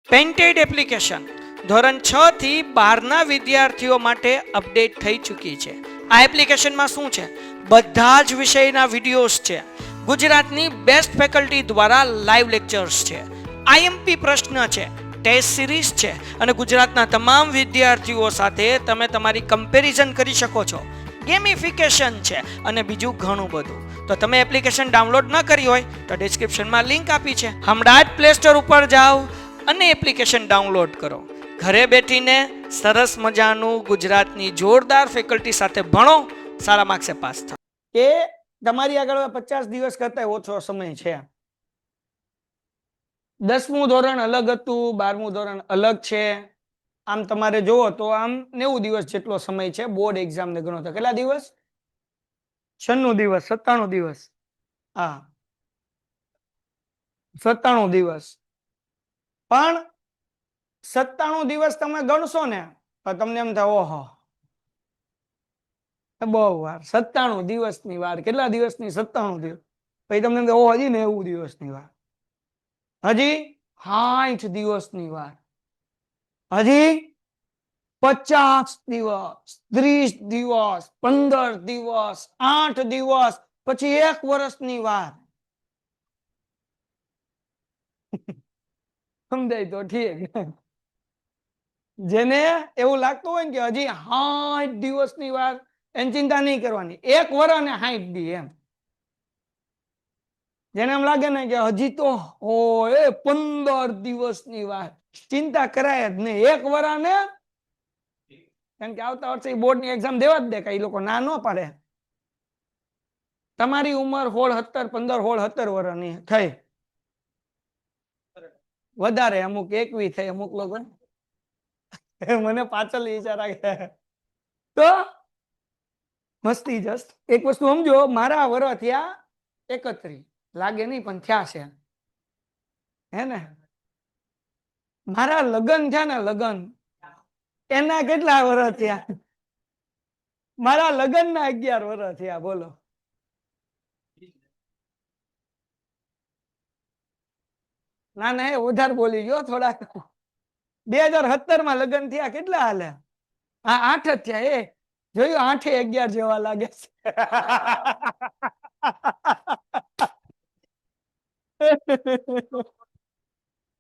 Painted application ધોરણ 6 થી 12ના વિદ્યાર્થીઓ માટે અપડેટ થઈ ચૂકી છે. આ એપ્લિકેશનમાં શું છે? બધા જ વિષયના વિડીયોઝ છે. ગુજરાતની બેસ્ટ ફેકલ્ટી દ્વારા લાઈવ લેક્ચર્સ છે. આઈએમપી પ્રશ્ન છે, ટેસ્ટ સિરીઝ છે અને ગુજરાતના તમામ વિદ્યાર્થીઓ સાથે તમે તમારી કમ્પેરિઝન કરી શકો છો. ગેમિફિકેશન છે અને બીજું ઘણું બધું. તો તમે એપ્લિકેશન ડાઉનલોડ ન કરી હોય તો ડિસ્ક્રિપ્શનમાં લિંક આપી છે. હમણાં જ પ્લે સ્ટોર ઉપર જાઓ અને એપ્લિકેશન ડાઉનલોડ કરો. ઘરે બેઠીને સરસ મજાનું ગુજરાતની જોરદાર ફેકલ્ટી સાથે ભણો, સારા માર્ક્સે પાસ થાઓ. કે તમારી આગળ 50 દિવસ કરતા ઓછો સમય છે. 10મું ધોરણ અલગ હતું, 12મું ધોરણ અલગ છે. આમ તમારે જોવો તો આમ 90 દિવસ જેટલો સમય છે બોર્ડ એક્ઝામ ને ગણો તો. કેટલા દિવસ? 96 દિવસ, 97 દિવસ. હા, 97 દિવસ. પણ 97 દિવસ તમે ગણશો ને તો તમને એમ થાય ઓહો બહુ વાર. 97 દિવસની વાર. કેટલા દિવસની? 97 દિવસ. પછી તમને એમ થાય ઓહો હજી 90 દિવસની વાર, હજી 60 દિવસની વાર, હજી 50 દિવસ, 30 દિવસ, 15 દિવસ, 8 દિવસ, પછી 1 વર્ષની વાર. સમજાય તો ઠીક. જેને એવું લાગતું હોય ને કે હજી 60 દિવસની વાર, એની ચિંતા નહીં કરવાની. 1 વર્ષ અને 60 દી એમ. જેને એમ લાગે ને કે હજી તો હોય 15 દિવસની વાર, ચિંતા કરાય જ નહીં. 1 વર્ષ ને, કારણ કે આવતા વર્ષે બોર્ડની એક્ઝામ દેવા જ દે, કઈ લોકો ના ન પાડે. તમારી ઉંમર 16, 17, 15, 16, 17 વર્ષની થઈ. વધારે અમુક 21 થઈ, અમુક લોકો મને પાછળ વિચાર આવે તો મસ્તી. જસ્ટ એક વસ્તુ સમજો, મારા વરસ થયા 31, લાગે નહીં પણ થયા છે, હે ને? મારા લગ્ન થયા ને, લગ્ન એના કેટલા વરસ થયા? મારા લગ્ન ના 11 વરસ થયા. બોલો. ના ના, એ વધારે બોલી ગયો થોડાક. 2017 માં લગ્ન થયા. કેટલા હાલે? હા, 8 જ થયા. એ જોયું, 8 એ 11 જેવા લાગે છે.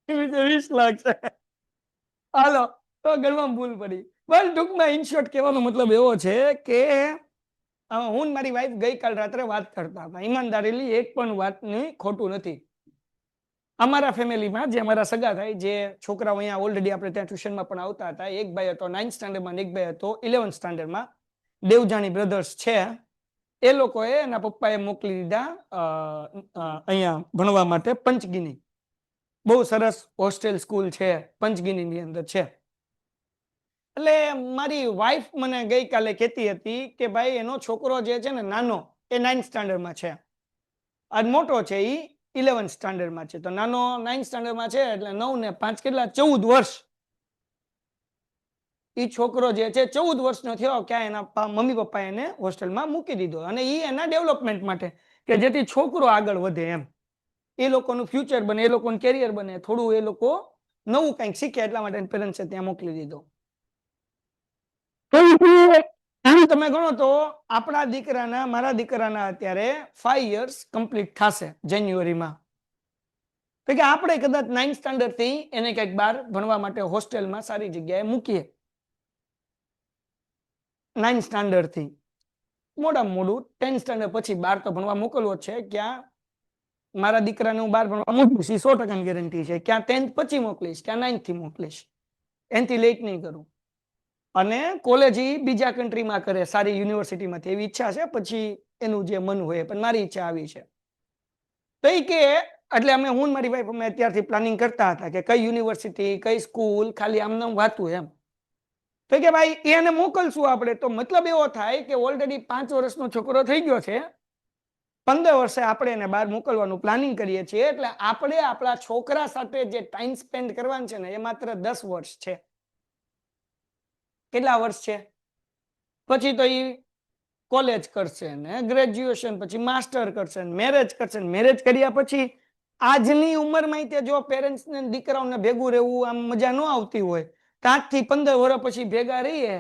20 લાગશે. હાલો, તો ગણવામાં ભૂલ પડી. બસ ટૂંકમાં ઇન શોર્ટ કહેવાનો મતલબ એવો છે કે હું મારી વાઈફ ગઈકાલ રાત્રે વાત કરતા હતા. ઈમાનદારીલી એક પણ વાતની ખોટું નથી. અમારા ફેમિલીમાં જે અમારા સગા થાય, જે છોકરાઓ અહીંયા ઓલરેડી આપણે ત્યાં ટ્યુશનમાં પણ આવતા હતા, એક ભાઈ હતો 9th સ્ટાન્ડર્ડમાં, એક ભાઈ હતો 11th સ્ટાન્ડર્ડમાં. દેવજાણી બ્રધર્સ છે. એ લોકોએ એના પપ્પાએ મોકલી દીધા અહીંયા ભણવા માટે પંચગીની. બહુ સરસ હોસ્ટેલ સ્કૂલ છે, પંચગીની અંદર છે. એટલે મારી વાઈફ મને ગઈકાલે કહેતી હતી કે ભાઈ એનો છોકરો જે છે ને નાનો, એ 9th સ્ટાન્ડર્ડમાં છે. આજ મોટો છે એ 11th સ્ટાન્ડર્ડમાં છે. તો નાનો 9th સ્ટાન્ડર્ડમાં છે એટલે 9 ને 5 કેટલા? 14 વર્ષ. એ છોકરો જે છે 14 વર્ષનો થયો, ક્યાં એના મમ્મી પપ્પા એને હોસ્ટેલમાં મૂકી દીધો. અને એ એના ડેવલપમેન્ટ માટે, કે જેથી છોકરો આગળ વધે એમ, એ લોકોનું ફ્યુચર બને, એ લોકોનું કેરિયર બને, થોડું એ લોકો નવું કંઈક શીખે, એટલા માટે પેરેન્ટ્સે ત્યાં મોકલી દીધો. તમે ગણો તો આપણા દીકરાના, મારા દીકરાના અત્યારે 5 years કમ્પ્લીટ થશે જાન્યુઆરીમાં. તો કે આપણે કદાચ 9th સ્ટાન્ડર્ડ થી એને કંઈક બહાર ભણવા માટે હોસ્ટેલમાં સારી જગ્યાએ મૂકીએ. 9th સ્ટાન્ડર્ડ થી મોડામાં મોડું 10th સ્ટાન્ડર્ડ પછી બહાર તો ભણવા મોકલવો છે. ક્યાં મારા દીકરાને હું બહાર ભણવા મોકલીશ, 100% ગેરંટી છે. ક્યાં 10th પછી મોકલીશ, ક્યાં 9th થી મોકલીશ, એનાથી લેટ નહીં કરું. અને કોલેજ બીજા કન્ટ્રીમાં કરે, સારી યુનિવર્સિટીમાંથી, એવી ઈચ્છા છે. પછી એનું જે મન હોય. પણ મારી ઈચ્છા આવી છે. તો એ કે એટલે અમે, હું મારી વાઈફ, અમે અત્યારથી પ્લાનિંગ કરતા હતા કે કઈ યુનિવર્સિટી, કઈ સ્કૂલ, ખાલી આમને વાતું એમ. તો કે ભાઈ એને મોકલશું આપણે. તો મતલબ એવો થાય કે ઓલરેડી 5 વર્ષનો છોકરો થઈ ગયો છે, 15 વર્ષે આપણે એને બહાર મોકલવાનું પ્લાનિંગ કરીએ છીએ. એટલે આપણે આપણા છોકરા સાથે જે ટાઈમ સ્પેન્ડ કરવાનું છે ને, એ માત્ર 10 વર્ષ છે. કેટલા વર્ષ છે? પછી તો એ કોલેજ કરશે ને, ગ્રેજ્યુએશન, પછી માસ્ટર કરશે, મેરેજ કરશે. મેરેજ કર્યા પછી આજની ઉંમરમાં તે જો પેરેન્ટ્સ ને દીકરાઓને ભેગું રહેવું આમ મજા ન આવતી હોય, 7 થી 15 વર્ષ પછી ભેગા રહીએ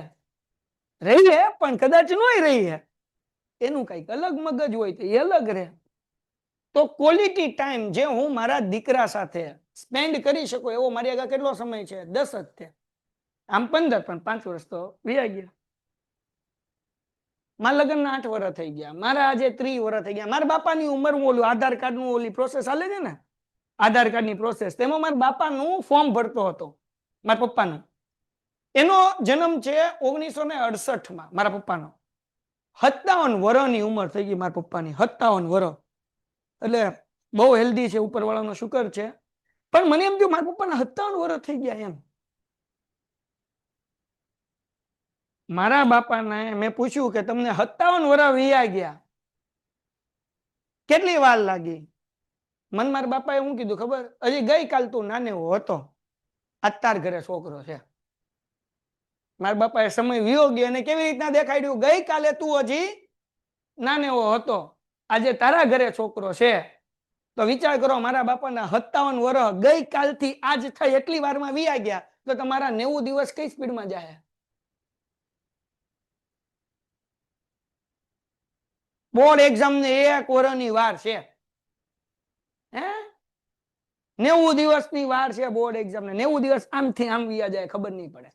પણ કદાચ નોય રહીએ, એનું કઈક અલગ મગજ હોય તો એ અલગ રહે. તો ક્વોલિટી ટાઈમ જે હું મારા દીકરા સાથે સ્પેન્ડ કરી શકું એવો મારી આગળ કેટલો સમય છે? 10 જ છે. આમ 15, પણ 5 વર્ષ તો વ્યા ગયા. મારા લગ્ન 8 વર્ષ થઈ ગયા, મારા આજે 30 વર્ષ થઈ ગયા. મારા બાપાની ઉંમર, હું ઓલું આધાર કાર્ડ નું ઓલી પ્રોસેસ હાલે છે ને, આધાર કાર્ડ ની પ્રોસેસ, તેમાં મારા બાપાનું ફોર્મ ભરતો હતો, મારા પપ્પાનું. એનો જન્મ છે 1968 માં, મારા પપ્પાનો. 57 વર્ષની ઉંમર થઈ ગઈ મારા પપ્પાની, 57 વર્ષ. એટલે બહુ હેલ્ધી છે, ઉપરવાળાનો શુકર છે. પણ મને એમ થયું મારા પપ્પાના 57 વર્ષ થઈ ગયા એમ. મારા બાપાને મેં પૂછ્યું કે તમને 57 વર્ષ વયા ગયા, કેટલી વાર લાગી? મને મારા બાપાએ શું કીધું ખબર? હજી ગઈકાલ તું નાનેવો હતો, આજ તાર ઘરે છોકરો છે. મારા બાપાએ સમય વિયો ગયો અને કેવી રીતના દેખાડ્યું? ગઈકાલે તું હજી નાનેવો હતો, આજે તારા ઘરે છોકરો છે. તો વિચાર કરો, મારા બાપાના 57 વર્ષ ગઈકાલથી આજ થઈ એટલી વારમાં વયા ગયા, તો તમારા 90 દિવસ કઈ સ્પીડમાં જાય? બોર્ડ એક્ઝામ ને 1 વર્ષની વાર છે, હે? 90 દિવસની વાર છે બોર્ડ એક્ઝામ ને. 90 દિવસ આમથી આમ વ્યા જાય, ખબર નહીં પડે.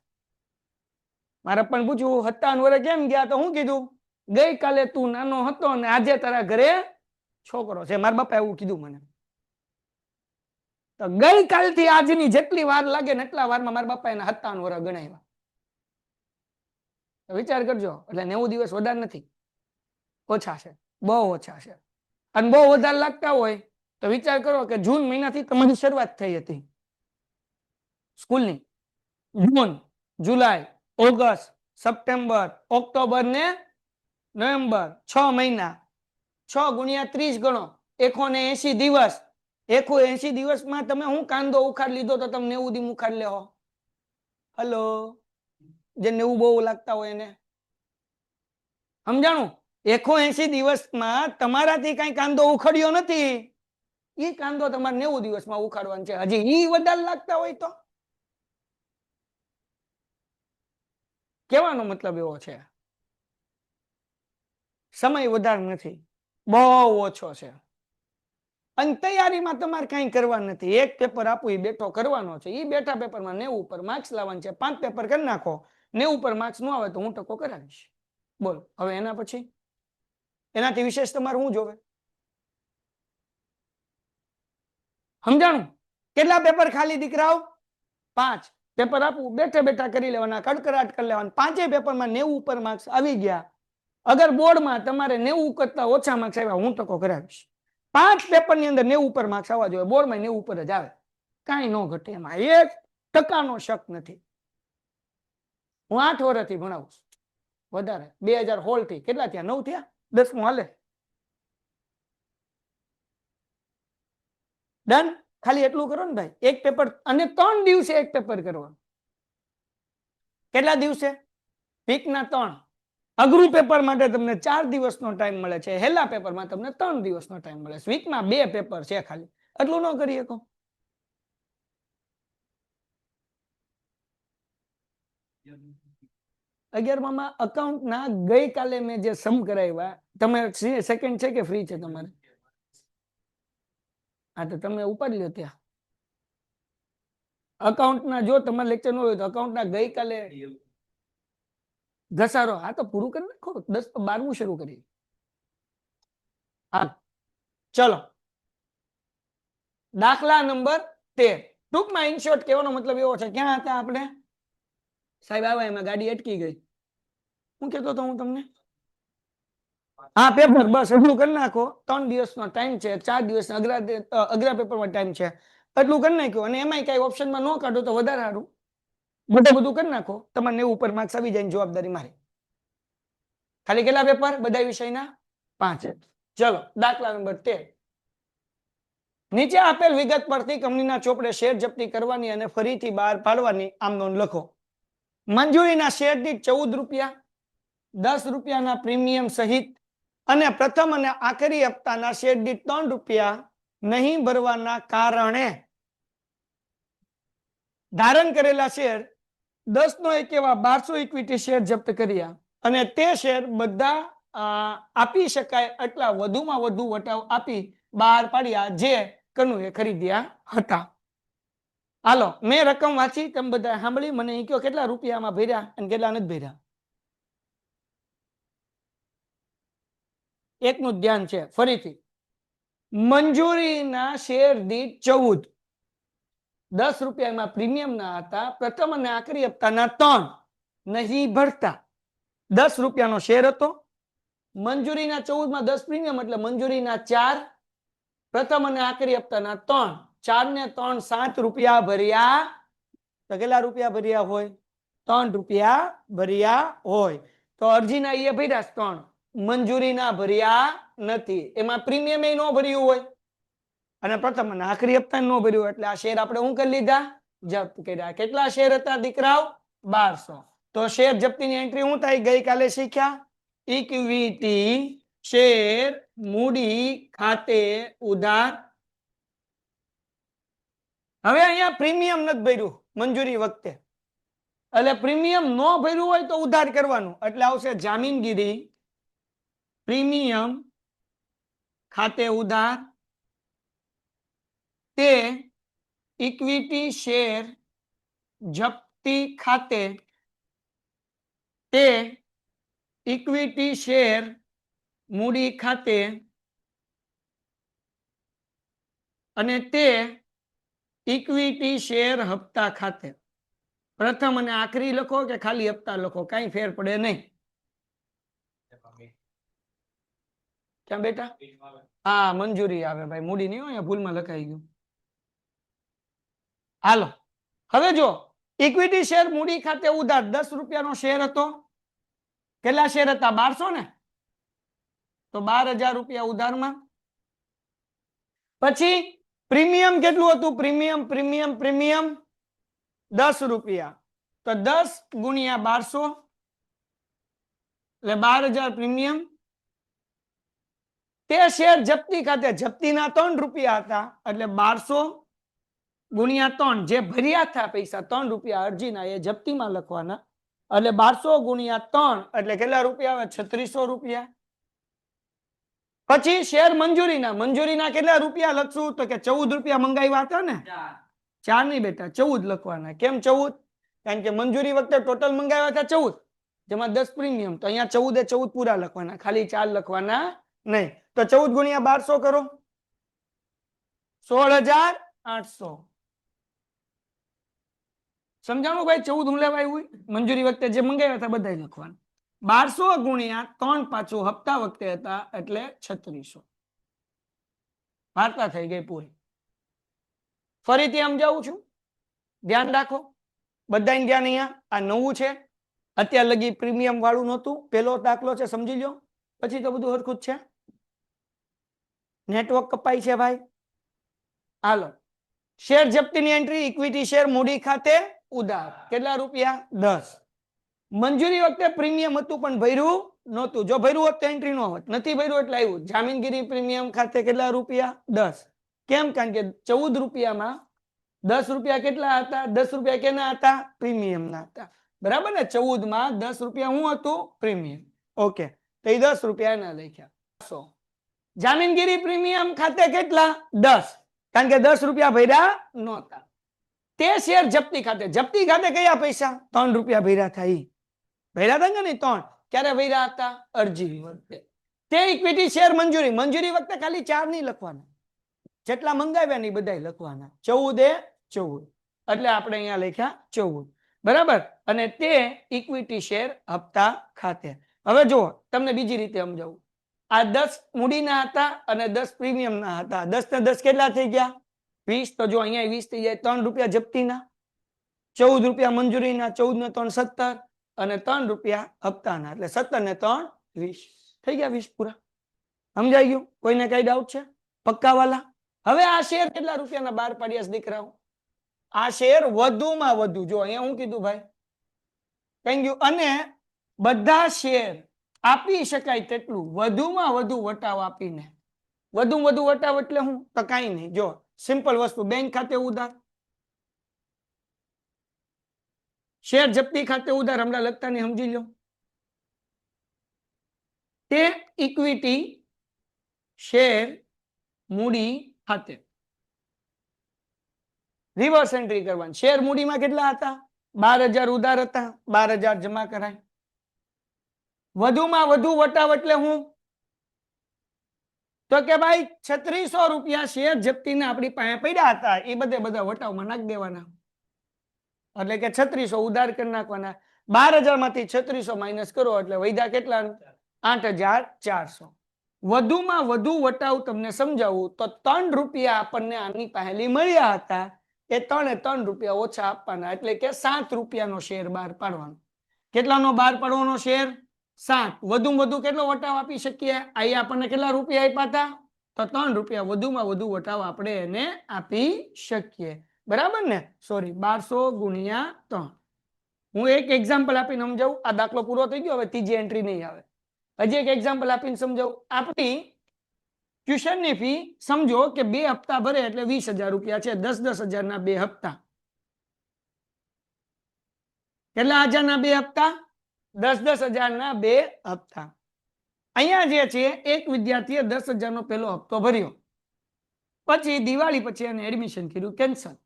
મારે પણ પૂછ્યું 57 વર્ષ કેમ ગયા? તો હું કીધું, ગઈકાલે તું નાનો હતો ને આજે તારા ઘરે છોકરો છે. મારા બાપા એવું કીધું મને. તો ગઈકાલથી આજની જેટલી વાર લાગે ને એટલા વારમાં મારા બાપા એના 57 વર્ષ ગણાવ્યા. વિચાર કરજો, એટલે 90 દિવસ વધારે નથી, ઓછા છે, બહુ ઓછા છે. અને બહુ વધારે લાગતા હોય તો વિચાર કરો કે જૂન મહિનાથી તમારી શરૂઆત થઈ હતી સ્કૂલની. જૂન, જુલાઈ, ઓગસ્ટ, સપ્ટેમ્બર, ઓક્ટોબર ને નવેમ્બર, 6 મહિના. 6 ગુણ્યા 30 ગણો, 180 દિવસ. 180 દિવસમાં તમે હું કાંદો ઉખાડ લીધો તો તમે 90 દી ઉખાડ લેવો? હલો, જે 90 બહુ લાગતા હોય એને સમજાણું? 180 દિવસમાં તમારાથી કઈ કાંદો ઉખાડ્યો નથી, એ કાંદો તમારે 90 દિવસમાં ઉખાડવાનો છે. હજી ઈ વધારે લાગતા હોય તો કહેવાનો મતલબ એવો છે, સમય વધારે નથી, બહુ ઓછો છે. અને તૈયારીમાં તમારે કઈ કરવા નથી. એક પેપર આપું એ બેઠો કરવાનો છે, એ બેઠા પેપરમાં 90 ઉપર માર્ક્સ લાવવાનું છે. 5 પેપર કરી નાખો, 90 ઉપર માર્ક્સ ન આવે તો હું ટકો કરાવીશ. બોલો હવે એના પછી એનાથી વિશેષ તમારે શું જોવે? સમજાણું? કેટલા પેપર ખાલી દીકરાઓ? 5 પેપર આપું, બેઠા બેઠા કરી લેવાના, કડકડાટ કરી લેવાના. 5 પેપરમાં 90 ઉપર માર્ક્સ આવી ગયા. અગર બોર્ડમાં તમારે 90 કરતા ઓછા માર્ક્સ આવ્યા, હું ટકો કરાવીશ. 5 પેપરની અંદર 90 ઉપર માર્ક્સ આવવા જોઈએ, બોર્ડમાં 90 ઉપર જ આવે, કાંઈ ન ઘટે એમાં, 1% શક નથી. હું 8 વર્ષથી ભણાવું છું, વધારે 2016 થી. કેટલા થયા? 9 થયા, 10મું હાલે. ડન. ખાલી એટલું કરો ને ભાઈ, એક પેપર, અને 3 દિવસે એક પેપર કરવાનું. કેટલા દિવસે? વીકના 3. અઘરું પેપર માટે તમને 4 દિવસનો ટાઈમ મળે છે, હેલા પેપરમાં તમને 3 દિવસનો ટાઈમ મળે છે. વીકમાં 2 પેપર છે ખાલી, એટલું ન કરી શકો? 11માં અકાઉન્ટના ગઈકાલે મેં જે સમ કરાવ્યા, તમે સેકન્ડ છે કે ફ્રી છે તમારે? હા તો તમે ઉપાડી લો ત્યાં. અકાઉન્ટના જો તમારે લેક્ચર ન હોય તો અકાઉન્ટના ગઈકાલે ઘસારો, હા તો પૂરું કરી નાખો, 12મું શરૂ કરી. હા ચલો, દાખલા નંબર 13. ટૂંકમાં ઇન શોર્ટ કહેવાનો મતલબ એવો છે, ક્યાં હતા આપણે? સાહેબ આવ્યા એમાં ગાડી અટકી ગઈ. હું કહેતો હતો હું તમને? હા પેપર, બસ એટલું કરી નાખો. 3 દિવસનો ટાઈમ છે, 4 દિવસ અઘરા પેપરમાં ટાઈમ છે, એટલું કરી નાખ્યું. અને એમાંય કઈ ઓપ્શનમાં ન કાઢો તો વધારે સારું. બધું કરી નાખો, તમારે 90 ઉપર માર્ક્સ આવી જાય, જવાબદારી મારી. ખાલી કેટલા પેપર? બધા વિષયના 5. ચલો દાખલા નંબર 13. નીચે આપેલ વિગત પરથી કંપનીના ચોપડે શેર જપ્તી કરવાની અને ફરીથી બહાર પાડવાની આમ નોંધ લખો. મંજૂરીના શેર દીઠ 14 રૂપિયા, 10 રૂપિયાના પ્રીમિયમ સહિત, અને પ્રથમ અને આખરી હપ્તાના શેર દીઠ 3 રૂપિયા નહીં ભરવાના કારણે ધારણ કરેલા શેર 10 નો 1 એવા 1200 ઇક્વિટી શેર જપ્ત કર્યા અને તે શેર બધા આપી શકાય એટલા વધુમાં વધુ વટાવ આપી બહાર પાડ્યા જે કનુએ ખરીદ્યા હતા. હાલો મેં રકમ વાંચી, તમે બધા સાંભળી, મને એ કહો કેટલા રૂપિયામાં ભર્યા અને કેટલા નથી ભર્યા. એકનું જ ધ્યાન છે. ફરીથી મંજૂરીના શેર દીઠ 14, 10 રૂપિયામાં પ્રીમિયમ ના હતા. પ્રથમ અને આખરી હપ્તાના 3 નહીં ભરતા. 10 રૂપિયાનો શેર હતો, મંજૂરીના 14 માં 10 પ્રીમિયમ એટલે મંજૂરીના 4, પ્રથમ અને આખરી હપ્તાના 3, 4 ને 3 7 રૂપિયા ભર્યા. તો કેટલા રૂપિયા ભર્યા હોય? 3 રૂપિયા ભર્યા હોય. તો અરજીના એ ભર્યા 3, મંજૂરીના ભર્યા નથી. એમાં પ્રીમિયમ એ ન ભર્યું હોય અને પ્રથમ અને આખરી હપ્તા ન ભર્યું એટલે આ શેર આપણે શું કરી લીધા? જપ્ત કર્યા. કેટલા શેર હતા દીકરાઓ? 1200. તો શેર જપ્તીની એન્ટ્રી શું થાય? ગઈકાલે શીખ્યા. ઇક્વિટી શેર મૂડી ખાતે ઉધાર. હવે અહીંયા પ્રીમિયમ નથી ભર્યું મંજૂરી વખતે, એટલે પ્રીમિયમ ન ભર્યું હોય તો ઉધાર કરવાનું એટલે આવશે જામીનગીરી પ્રીમિયમ ખાતે ઉધાર. તે ઇક્વિટી શેર જપ્તી ખાતે, તે ઇક્વિટી શેર મૂડી ખાતે અને તે ઇક્વિટી શેર હપ્તા ખાતે. પ્રથમ અને આખરી લખો કે ખાલી હપ્તા લખો, કઈ ફેર પડે નહીં. ક્યાં બેટા? હા મંજૂરી આવે ભાઈ, મૂડી નહીં હોય, ભૂલમાં લખાઈ ગયું. હાલો હવે જો ઇક્વિટી શેર મૂડી ખાતે ઉધાર 10 રૂપિયાનો શેર હતો. કેટલા શેર હતા? 1200 ને, તો 12,000 રૂપિયા ઉધારમાં. પછી પ્રીમિયમ કેટલું હતું? પ્રીમિયમ 10 રૂપિયા. તો 10 ગુણ્યા 1200 એટલે 12,000 પ્રીમિયમ. તે શેર જપ્તી ખાતે, જપ્તીના 3 રૂપિયા હતા એટલે 1200 ગુણ્યા 3, જે ભર્યા હતા પૈસા 3 રૂપિયા અરજીના એ જપ્તીમાં લખવાના એટલે 1200 ગુણ્યા 3 એટલે કેટલા રૂપિયા આવે? 3600 રૂપિયા. પછી શેર મંજૂરીના કેટલા રૂપિયા લખશું? તો કે 14 રૂપિયા મંગાવ્યા હતા ને, 4 નહીં બેટા 14 લખવાના. કેમ 14? કારણ કે મંજૂરી વખતે ટોટલ મંગાવ્યા હતા 14, જેમાં 10 પ્રીમિયમ, તો અહીંયા 14 એ 14 પૂરા લખવાના, ખાલી 4 લખવાના નહીં. તો 14 ગુણ્યા 1200 કરો, 16,800. સમજાણું ભાઈ? 14 હું લેવાય હોય મંજૂરી વખતે જે મંગાવ્યા હતા બધા લખવાના. 1200 ગુણ્યા 3 પાછું હપ્તા વખતે હતા એટલે 3600. વાર્તા થઈ ગઈ પૂરી. ફરીથી સમજાવું છું, ધ્યાન રાખો બધાને. ધ્યાન અહીંયા આ નવું છે, અત્યાર લગી પ્રીમિયમ વાળું નહોતું. પેલો દાખલો છે, સમજી લો, પછી તો બધું હરખું જ છે. નેટવર્ક કપાય છે ભાઈ. હાલો શેર જપ્તીની એન્ટ્રી ઇક્વિટી શેર મૂડી ખાતે ઉધાર. કેટલા રૂપિયા? 10. મંજૂરી વખતે પ્રીમિયમ હતું પણ ભર્યું નહોતું. જો ભર્યું હોત તો એન્ટ્રી ન હોત, નથી ભર્યું એટલે આવ્યું. જામીનગીરી પ્રીમિયમ ખાતે કેટલા રૂપિયા? 10. કેમ? કારણ કે 14 રૂપિયામાં 10 રૂપિયા કેટલા હતા? 10 રૂપિયા કેના હતા? પ્રીમિયમના હતા. બરાબર ને? 14 માં 10 રૂપિયા શું હતું? પ્રીમિયમ. ઓકે, તો એ 10 રૂપિયા એના લખ્યા. જામીનગીરી પ્રીમિયમ ખાતે કેટલા? 10, કારણ કે 10 રૂપિયા ભર્યા નહોતા. તે શેર જપ્તી ખાતે, જપ્તી ખાતે કયા પૈસા? 3 રૂપિયા ભર્યા હતા. એ ભર્યા હતા કે નહીં? 3 ક્યારે ભર્યા હતા? અરજી વખતે. તે ઇક્વિટી શેર મંજૂરી વખતે ખાલી 4 નહીં લખવાના, જેટલા મંગાવ્યા નહીં બધા લખવાના. 14 એ 14 એટલે આપણે અહીંયા લખ્યા 14. બરાબર. અને તે ઇક્વિટી શેર હપ્તા ખાતે. હવે જુઓ તમને બીજી રીતે સમજાવું. આ 10 મૂડીના હતા અને 10 પ્રીમિયમના હતા. 10 ને 10 કેટલા થઈ ગયા? 20. તો જો અહીંયા 20 થઈ જાય. 3 રૂપિયા જપ્તીના, 14 રૂપિયા મંજૂરીના, 14 ને 3 17 અને 3 રૂપિયા હપ્તાના એટલે 17 ને 3 20 થઈ ગયા. 20 પૂરા. સમજાઈ ગયું? કોઈને કઈ ડાઉટ છે? પક્કા વાલા? હવે આ શેર કેટલા રૂપિયાના બહાર પાડ્યા છે દીકરાઓ? આ શેર વધુમાં વધુ, જો અહીંયા હું કીધું ભાઈ, કહી ગયું, અને બધા શેર આપી શકાય તેટલું વધુમાં વધુ વટાવ આપીને વધુ વધુ વટાવ એટલે હું તો કાંઈ નહીં, જો સિમ્પલ વસ્તુ, બેંક ખાતે ઉધાર, શેર જપ્તી ખાતે ઉધાર, હમણાં લખતા નહીં સમજી લો. તે ઇક્વિટી શેર મૂડી ખાતે રિવર્સ એન્ટ્રી કરવાની. શેર મૂડીમાં કેટલા હતા? 12,000 ઉધાર હતા, 12,000 જમા કરાય. વધુમાં વધુ વટાવ એટલે હું તો કે ભાઈ 3600 રૂપિયા શેર જપ્તીના આપણી પાસે પડ્યા હતા, એ બધા વટાવમાં નાખી દેવાના. એટલે કે 3600 ઉધાર કરી નાખવાના. 12,000 માંથી 3600 માઇનસ કરો એટલે વધ્યા કેટલા? 8,400. વધુમાં વધુ વટાવ તમને સમજાવું તો 3 રૂપિયા આપણને આની પહેલી મળ્યા હતા, એ 3 રૂપિયા ઓછા આપવાના, એટલે કે 7 રૂપિયાનો શેર બહાર પાડવાનો. કેટલાનો બહાર પાડવાનો શેર? 7. વધુ વધુ કેટલો વટાવ આપી શકીએ? અહીં આપણને કેટલા રૂપિયા આપ્યા હતા? તો 3 રૂપિયા વધુમાં વધુ વટાવ આપણે એને આપી શકીએ. બરાબર ને? સોરી, 1200 ગુણ્યા 3. હું એક એક્ઝામ્પલ આપીને સમજાવું. આ દાખલો પૂરો થઈ ગયો, હવે ત્રીજી એન્ટ્રી નહીં આવે. હજી એક એક્ઝામ્પલ આપીને સમજાવું. આપણી ટ્યુશનની ફી સમજો કે 2 હપ્તા ભરે એટલે 20,000 રૂપિયા છે. 10,000 ના 2 હપ્તા. કેટલા હજારના 2 હપ્તા? 10,000 ના 2 હપ્તા. અહીંયા જે છે એક વિદ્યાર્થીએ 10,000 નો પહેલો હપ્તો ભર્યો, પછી દિવાળી પછી એને એડમિશન કર્યું કેન્સલ,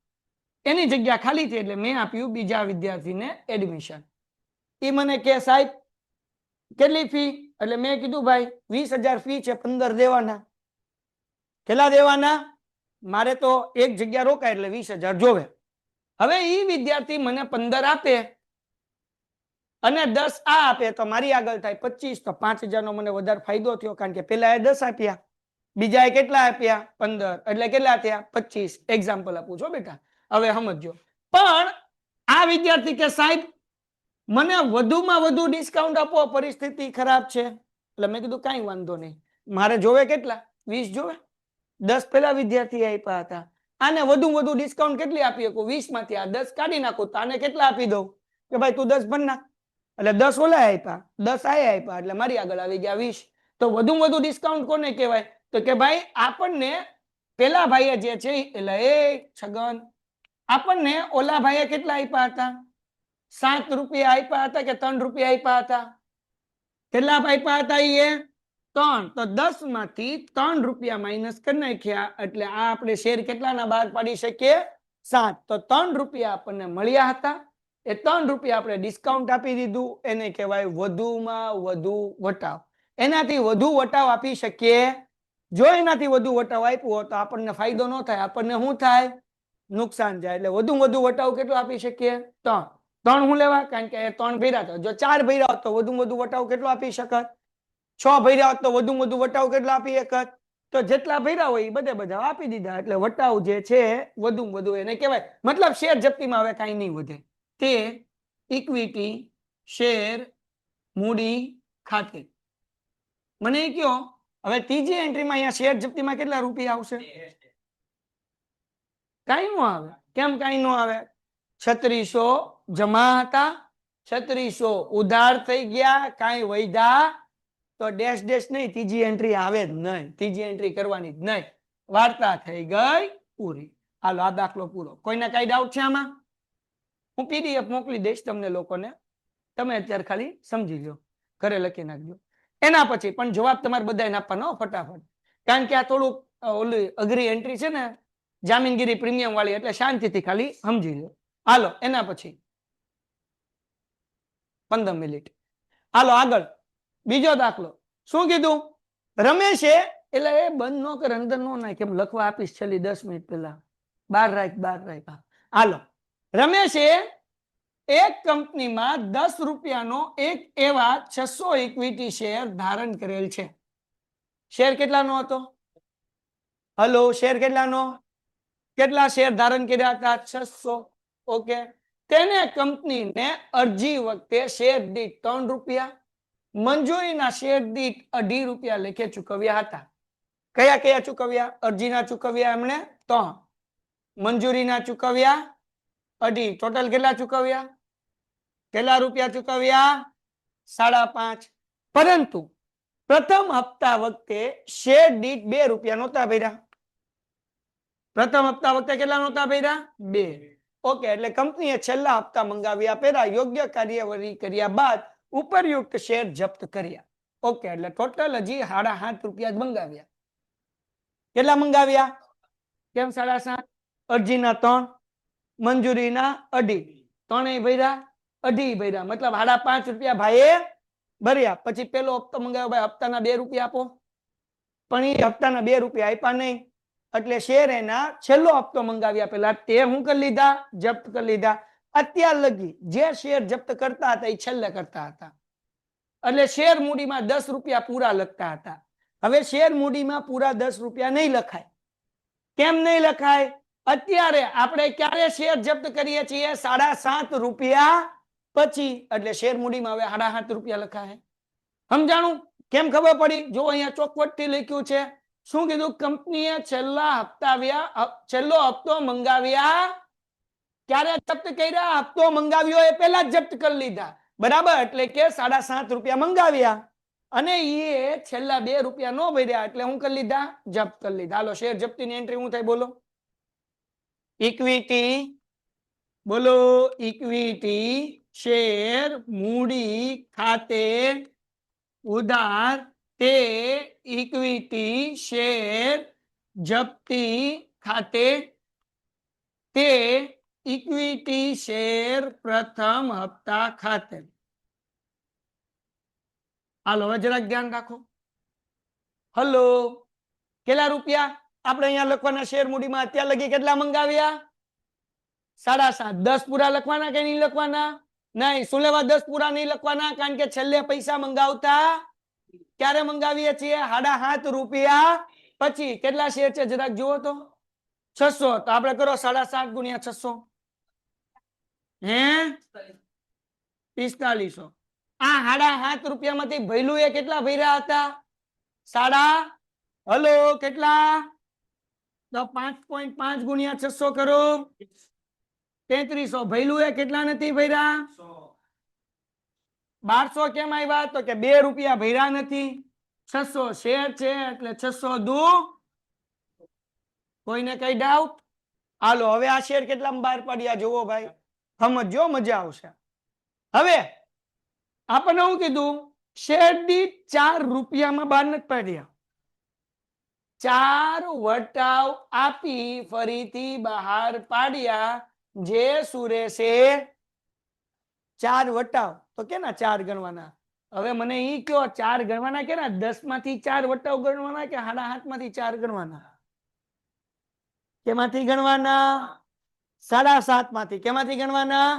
એની જગ્યા ખાલી થઈ એટલે મેં આપ્યું બીજા વિદ્યાર્થીને એડમિશન. એ મને કે સાહેબ કેટલી ફી? એટલે મેં કીધું ભાઈ 20,000 ફી છે, 15 દેવાના. કેટલા દેવાના? મારે તો એક જગ્યા રોકાય એટલે 20,000 જોવે. હવે એ વિદ્યાર્થી મને 15 આપે અને 10 આ આપે તો મારી આગળ થાય 25, તો 5,000 નો મને વધારે ફાયદો થયો, કારણ કે પેલા એ 10 આપ્યા, બીજા એ કેટલા આપ્યા? 15, એટલે કેટલા થયા? 25. એક્ઝામ્પલ આપું છો બેટા, હવે સમજો. પણ આ વિદ્યાર્થી કે સાહેબ મને વધુમાં વધુ ડિસ્કાઉન્ટ આપો, પરિસ્થિતિ ખરાબ છે. એટલે મેં કીધું કાંઈ વાંધો નહીં, મારે જોવે કેટલા? 20 જોવે. 10 પેલા વિદ્યાર્થી આપ્યા હતા, આને વધુ વધુ ડિસ્કાઉન્ટ કેટલી આપી શકું? 20 માંથી આ 10 કાઢી નાખું તો આને કેટલા આપી દઉં કે ભાઈ તું 10 ભર નાખ. એટલે 10 ઓલા આપ્યા, 10 આ આપ્યા, એટલે મારી આગળ આવી ગયા 20. તો વધુ વધુ ડિસ્કાઉન્ટ કોને કહેવાય? તો કે ભાઈ આપણને પેલા ભાઈએ જે છે એટલે એ છગન આપણને ઓલા ભાઈએ કેટલા આપ્યા હતા? 7 રૂપિયા આપ્યા હતા કે 3 રૂપિયા આપ્યા હતા? કેટલા આપ્યા હતા? એ 3. તો 10 માંથી 3 રૂપિયા માઇનસ કરી નાખ્યા, એટલે આ આપણે શેર કેટલાના બહાર પાડી શકીએ? 7. તો 3 રૂપિયા આપણને મળ્યા હતા, એ 3 રૂપિયા આપણે ડિસ્કાઉન્ટ આપી દીધું, એને કહેવાય વધુમાં વધુ વટાવ. એનાથી વધુ વટાવ આપી શકીએ? જો એનાથી વધુ વટાવ આપ્યો તો આપણને ફાયદો ન થાય, આપણને શું થાય? નુકસાન જાય. એટલે વધુ વધુ વટાવ કેટલો આપી શકીએ? 3. 3 હું લેવા? કારણ કે 3 ભર્યા હતા. જો 4 ભર્યા હોત તો વધુ વધુ વટાવ કેટલો આપી શકત? 6 ભર્યા હોત તો વધુ વધુ વટાવ કેટલો આપી શકત? તો જેટલા ભર્યા હોય એ બધા આપી દીધા, એટલે વટાવ જે છે વધુ વધુ એને કહેવાય. મતલબ શેર જપ્તીમાં હવે કાંઈ નહીં વધે. તે ઇક્વિટી શેર મૂડી ખાતે. મને એ કયો હવે ત્રીજી એન્ટ્રીમાં અહીંયા શેર જપ્તીમાં કેટલા રૂપિયા આવશે? કાંઈ ન આવે. કેમ કાંઈ ન આવે? 3600 જમા હતા, 3600 ઉધાર થઈ ગયા, કાંઈ વૈધા તો ડેશ ડેશ નહીં, ત્રીજી એન્ટ્રી આવે જ નહીં, ત્રીજી એન્ટ્રી કરવાની જ નહીં. વાર્તા થઈ ગઈ પૂરી. હાલો, આ દાખલો પૂરો. કોઈને કાંઈ ડાઉટ છે આમાં? હું પીડીએફ મોકલી દઈશ તમને લોકોને, તમે અત્યારે ખાલી સમજી લો, ઘરે લખી નાખજો. એના પછી પણ જવાબ તમારે બધાને આપવાનો ફટાફટ, કારણ કે આ થોડુંક ઓલી અઘરી એન્ટ્રી છે ને, જામીનગીરી પ્રીમિયમ વાળી, એટલે શાંતિથી ખાલી સમજી લો. હાલો, એના પછી 15 મિનિટ. હાલો આગળ બીજો દાખલો. શું કીધું? રમેશે, એટલે એ બંધ ન કરે, અંદર નો નાખ, કેમ લખવા આપીશ છેલ્લી 10 મિનિટ પહેલા. બહાર રાખ. હાલો, રમેશે એક કંપનીમાં 10 રૂપિયાનો એક એવા 600 ઇક્વિટી શેર ધારણ કરેલ છે. શેર કેટલાનો હતો? હલો, શેર કેટલાનો? કેટલા શેર ધારણ કર્યા હતા? 600. ઓકે. તેને કંપનીને અરજી વખતે શેર દીઠ 3 રૂપિયા, મંજૂરીના શેર દીઠ 2.5 રૂપિયા લેખે ચૂકવ્યા હતા. કયા કયા ચૂકવ્યા? અરજીના ચૂકવ્યા એમણે 3, મંજૂરીના ચૂકવ્યા 2.5. ટોટલ કેટલા ચૂકવ્યા? કેટલા રૂપિયા ચૂકવ્યા? 5.5. પરંતુ પ્રથમ હપ્તા વખતે શેર દીઠ 2 રૂપિયા નહોતા ભર્યા. પ્રથમ હપ્તા વખતે કેટલા નહોતા ભર્યા? 2. ઓકે, એટલે કંપનીએ છેલ્લા હપ્તા મંગાવ્યા પહેલા યોગ્ય કાર્યવાહી કર્યા બાદ ઉપરયુક્ત શેર જપ્ત કર્યા. ઓકે, એટલે ટોટલ હજી 7.5 રૂપિયા જ મંગાવ્યા. કેટલા મંગાવ્યા? કેમ 7.5? અરજીના 3, મંજૂરીના 2.5, ત્રણેય ભર્યા, 2.5 ભર્યા, મતલબ 5.5 રૂપિયા ભાઈએ ભર્યા. પછી પેલો હપ્તો મંગાવ્યો, ભાઈ હપ્તાના 2 રૂપિયા આપો, પણ એ હપ્તાના 2 રૂપિયા આપ્યા નહીં. એટલે શેર એના છેલ્લો હપ્તો મંગાવ્યા પહેલા તે હું કરી લીધા? જપ્ત કરી લીધા. અત્યાર લગી જે શેર જપ્ત કરતા હતા એ છેલ્લે કરતા હતા. એટલે શેર મૂડીમાં 10 રૂપિયા પૂરા લખતા હતા. હવે શેર મૂડીમાં પૂરા 10 રૂપિયા નહીં લખાય. કેમ નહીં લખાય? અત્યારે આપણે ક્યારે શેર જપ્ત કરીએ છીએ? 7.5 રૂપિયા પછી. એટલે શેર મૂડીમાં હવે 7.5 રૂપિયા લખાય. સમજાણું? કેમ ખબર પડી? જો અહીંયા ચોખવટથી લખ્યું છે. શું કીધું? કંપનીએ છેલ્લો હપ્તો મંગાવ્યા ક્યારે જપ્ત કર્યા? હપ્તો મંગાવ્યો એ પહેલા જ જપ્ત કરી લીધા. બરાબર, એટલે કે 7.5 રૂપિયા મંગાવ્યા અને એ છેલ્લા 2 રૂપિયા નો ભર્યા એટલે હું કરી લીધા? જપ્ત કરી લીધા. હાલો, શેર જપ્તીની એન્ટ્રી હું થાય બોલો? ઇક્વિટી, બોલો ઇક્વિટી શેર મૂડી ખાતે ઉધાર તે ઇક્વિટી શેર જપ્તી ખાતે તે ઇક્વિટી શેર પ્રથમ હપ્તા ખાતે. હાલો, હવે જરાક ધ્યાન રાખો. હલો, કેટલા રૂપિયા આપણે અહીંયા લખવાના? શેર મૂડીમાં અત્યાર લગી કેટલા મંગાવ્યા? 7.5. 10 પૂરા લખવાના કે નહીં લખવાના? નહીં. શું લેવા 10 પૂરા નહીં લખવાના? કારણ કે છેલ્લે પૈસા મંગાવતા ક્યારે મંગાવીએ છીએ? 7.5 રૂપિયા પછી. કેટલા શેર છે જરાક જુઓ તો? 600. તો આપણે કરો 7.5 ગુણ્યા 600. હે 4500. આ 7.5 રૂપિયામાંથી ભૈલું એ કેટલા ભર્યા હતા? હલો, કેટલા? તો 5.5 ગુણ્યા 600 કરો 3300. ભૈલું એ કેટલા નથી ભર્યા? 1200. કેમ આવ્યા? તો કે 2 રૂપિયા ભર્યા નથી. 600 શેર છે એટલે 600 દુ. કોઈને કઈ ડાઉટ? હાલો, હવે આ શેર કેટલામાં બહાર પડ્યા જુઓ ભાઈ, સમજો, મજા આવશે. હવે આપણને શું કીધું? શેર દીઠ 4 રૂપિયામાં બહાર નથી પડ્યા. 4 વટાવ આપી ફરીથી બહાર પાડ્યા. જે સુરેશે 4 વટાવ, તો કેના 4 ગણવાના? હવે મને ઈ કયો, 4 ગણવાના કેના? 10 માંથી 4 વટાવ ગણવાના કે 7.5 માંથી 4 ગણવાના? કેમાંથી ગણવાના? 7.5 માંથી. કેમાંથી ગણવાના?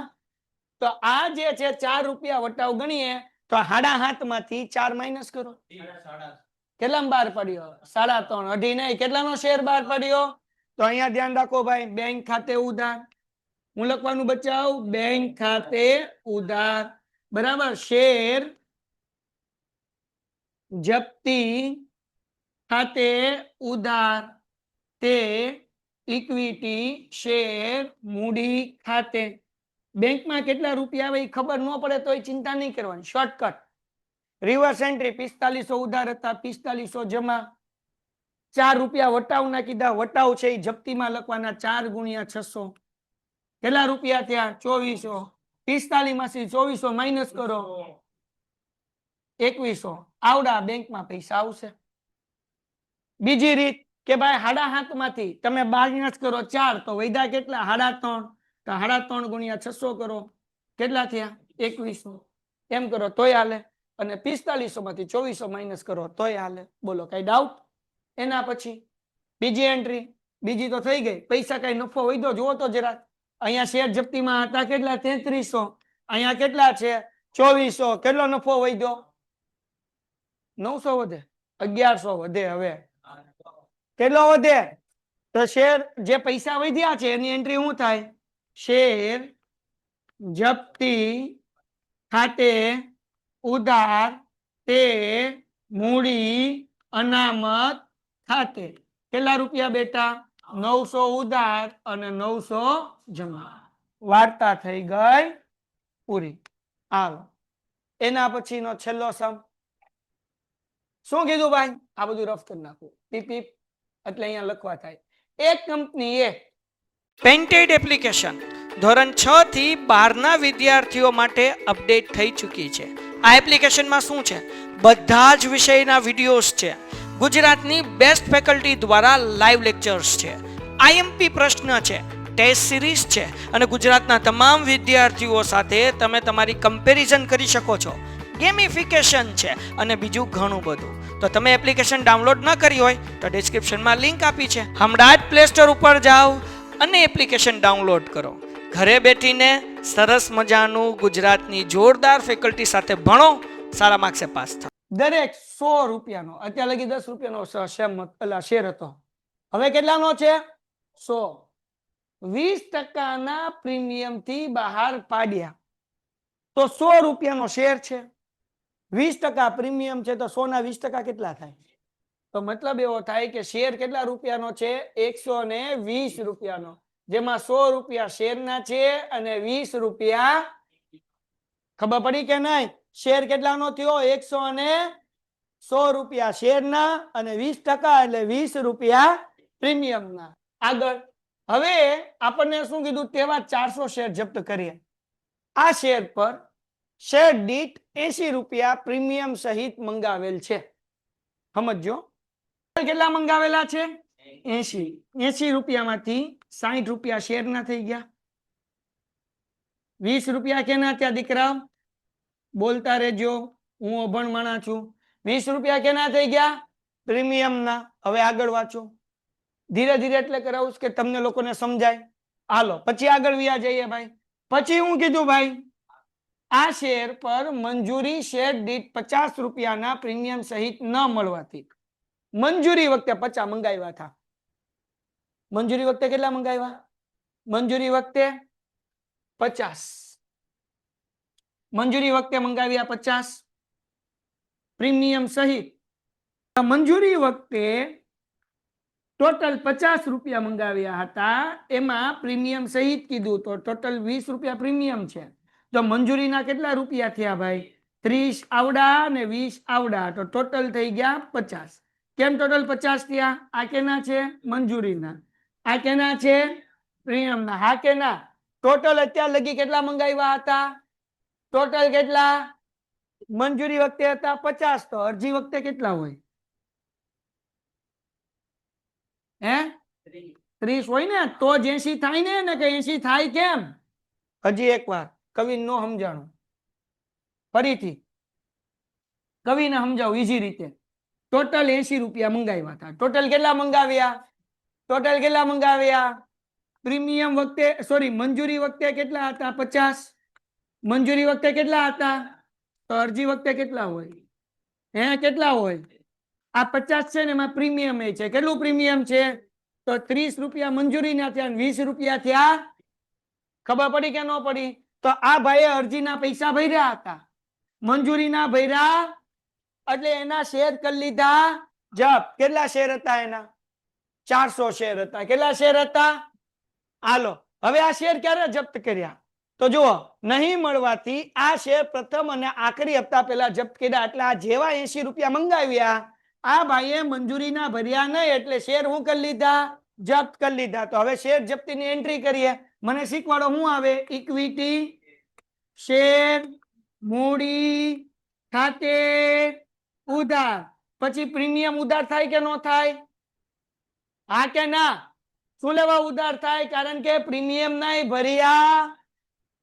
તો આ જે છે 4 રૂપિયા વટાવ ગણીએ તો 7.5 માંથી 4 માઇનસ કરો. કેટલામાં બહાર પડ્યો? 3.5. અઢી નહીં. કેટલાનો શેર બહાર પડ્યો? તો અહીંયા ધ્યાન રાખો ભાઈ, બેંક ખાતે ઉધાર. હું લખવાનું બચાવ? બેંક ખાતે ઉધાર. બરાબર. શેર જપ્તી ખાતે ઉધાર તે ઇક્વિટી શેર મૂડી ખાતે. બેંકમાં કેટલા રૂપિયા આવે ખબર ન પડે તો ચિંતા નહીં કરવાની, શોર્ટકટ. રિવર્સ એન્ટ્રી 4500 ઉધાર હતા, 4500 જમા. 4 રૂપિયા વટાવના કીધા. વટાવ છે એ જપ્તીમાં લખવાના. 4 ગુણ્યા 600. કેટલા રૂપિયા થયા? 2400. 45 માંથી 2400 માઇનસ કરો 2100. આવડા બેંકમાં પૈસા આવશે. બીજી રીત કે ભાઈ 7.5 માંથી તમે માઇનસ કરો 4 તો વૈધા કેટલા? 3.5. તો 3.5 ગુણ્યા 600 કરો. કેટલા થયા? 2100. એમ કરો તોય હાલે. અને 4500 માંથી 2400 માઇનસ કરો તોય હાલે. બોલો, કઈ ડાઉટ? એના પછી બીજી એન્ટ્રી. બીજી તો થઈ ગઈ. પૈસા કઈ નફો વૈધો જુઓ તો જરા. અહીંયા શેર જપ્તીમાં હતા કેટલા? 3300. અહીંયા કેટલા છે? 2400. કેટલો નફો વૈધો? 900 વધે, 1100 વધે. હવે કેટલો વધે? તો શેર જે પૈસા વધ્યા છે એની એન્ટ્રી શું થાય? શેર જપ્તી ખાતે ઉધાર તે મૂડી અનામત ખાતે. કેટલા રૂપિયા બેટા? 900 ઉધાર અને 900 જમા. વાર્તા થઈ ગઈ પૂરી. હાલો, એના પછીનો છેલ્લો સમ. શું કીધું ભાઈ? આ બધું રફ કરી નાખું. ટીપ ટીપ એટલે અહીંયા લખવા થાય. એક કંપની એ પેન્ટેડ એપ્લિકેશન ધોરણ 6 થી 12 ના વિદ્યાર્થીઓ માટે અપડેટ થઈ ચૂકી છે. આ એપ્લિકેશનમાં શું છે? બધા જ વિષયના વિડીયોઝ છે. ગુજરાતની બેસ્ટ ફેકલ્ટી દ્વારા લાઈવ લેક્ચર્સ છે. આઈએમપી પ્રશ્ન છે, ટેસ્ટ સિરીઝ છે અને ગુજરાતના તમામ વિદ્યાર્થીઓ સાથે તમે તમારી કમ્પેરિઝન કરી શકો છો. ગેમિફિકેશન છે અને બીજું ઘણું બધું. તો તમે એપ્લિકેશન ડાઉનલોડ ન કરી હોય તો ડિસ્ક્રિપ્શનમાં લિંક આપી છે. હમણાં જ પ્લે સ્ટોર ઉપર જાઓ અને એપ્લિકેશન ડાઉનલોડ કરો. ઘરે બેઠીને સરસ મજાનું ગુજરાતની જોરદાર ફેકલ્ટી સાથે ભણો, સારા માર્ક્સે પાસ થાઓ. દરેક 100 રૂપિયાનો, અત્યાર લગી 10 રૂપિયાનો શેર હતો, હવે કેટલાનો છે? 100. 20% પ્રીમિયમ થી બહાર પાડ્યા તો 100 રૂપિયાનો શેર છે. 20% પ્રીમિયમ છે તો 100 ના 20% કેટલા થાય? તો મતલબ એવો થાય કે શેર કેટલા રૂપિયાનો છે? 120 રૂપિયાનો, જેમાં 100 રૂપિયા શેરના છે અને 20 રૂપિયા, ખબર પડી કે નહીં? શેર કેટલાનો થયો? 100 રૂપિયા શેરના અને 20% એટલે 20 રૂપિયા પ્રીમિયમના. આગળ હવે આપણને શું કીધું? તેવા 400 શેર જપ્ત કરીએ. આ શેર પર શેર દીઠ 80 રૂપિયા પ્રીમિયમ સહિત મંગાવેલ છે. સમજો કેટલા મંગાવેલા છે? 80 રૂપિયામાંથી 60 રૂપિયા શેરના થઈ ગયા. 20 રૂપિયા કેના ત્યાં દીકરા? બોલતા રહેજો, હું અભણ માણા છું. 20 રૂપિયા કેના થઈ ગયા? પ્રીમિયમના. હવે આગળ વાંચો, ધીરે ધીરે એટલે કરાવું કે તમને લોકોને સમજાય. હાલો પછી આગળ વ્યા જઈએ ભાઈ. પછી હું કીધું ભાઈ? આ શેર પર મંજૂરી શેર દીઠ 50 રૂપિયાના પ્રીમિયમ સહિત ન મળવાથી મંજૂરી વખતે 50 મંગાવ્યા હતા. મંજૂરી વખતે કેટલા મંગાવ્યા? મંજૂરી વખતે 50. મંજૂરી વખતે મંગાવ્યા 50 પ્રીમિયમ સહિત. મંજૂરી વખતે ટોટલ 50 રૂપિયા મંગાવ્યા હતા, એમાં પ્રીમિયમ સહિત કીધું તો ટોટલ 20 રૂપિયા પ્રીમિયમ છે. તો મંજૂરીના કેટલા રૂપિયા થયા ભાઈ? 30 આવડા ને 20 આવડા, તો ટોટલ થઈ ગયા 50. કેમ ટોટલ 50 થયા? આ કેના છે? મંજૂરીના. આ કેના છે? પ્રીમિયમના. હા કે ના? ટોટલ અત્યાર લગી કેટલા મંગાવ્યા હતા? ટોટલ કેટલા? મંજૂરી વખતે હતા 50, તો અરજી વખતે કેટલા હોય? 30 હોય ને, તો જ 80 થાય ને કે 80 થાય કેમ? હજી એક વાર કવિ નો સમજાણું, ફરીથી કવિને સમજાવું ઈઝી રીતે. ટોટલ 80 રૂપિયા મંગાવ્યા હતા. ટોટલ કેટલા મંગાવ્યા? ટોટલ કેટલા મંગાવ્યા? પ્રીમિયમ વખતે સોરી મંજૂરી વખતે કેટલા હતા? 50. મંજૂરી વખતે કેટલા હતા? તો અરજી વખતે કેટલા હોય? કેટલા હોય? આ 50 છે ને એમાં પ્રીમિયમ એ છે. કેટલું પ્રીમિયમ છે? તો 30 રૂપિયા મંજૂરીના થયા અને 20 રૂપિયા થયા. ખબર પડી કે ન પડી? તો આ ભાઈએ અરજીના પૈસા ભર્યા હતા, મંજૂરીના ભર્યા એટલે એના શેર કરી લીધા જપ્ત. કેટલા શેર હતા એના? 400 શેર હતા. કેટલા શેર હતા? હાલો હવે આ શેર ક્યારે જપ્ત કર્યા? તો જુઓ, નહીં મળવાથી આ શેર પ્રથમ અને આખરી હપ્તા પહેલા જપ્ત કર્યા. એટલે આ જેવા 80 રૂપિયા મંગાવ્યા, આ ભાઈએ મંજૂરીના ભર્યા નહીં એટલે શેર હું કરી લીધા? જપ્ત કરી લીધા. તો હવે શેર જપ્તીની એન્ટ્રી કરીએ. મને શીખવાડો શું આવે? ઇક્વિટી, શેર, મૂડી, ખાતે, ઉધાર. પછી પ્રીમિયમ ઉધાર થાય કે ન થાય? હા કે ના? શું લેવા ઉધાર થાય? કારણ કે પ્રીમિયમ નહીં ભર્યા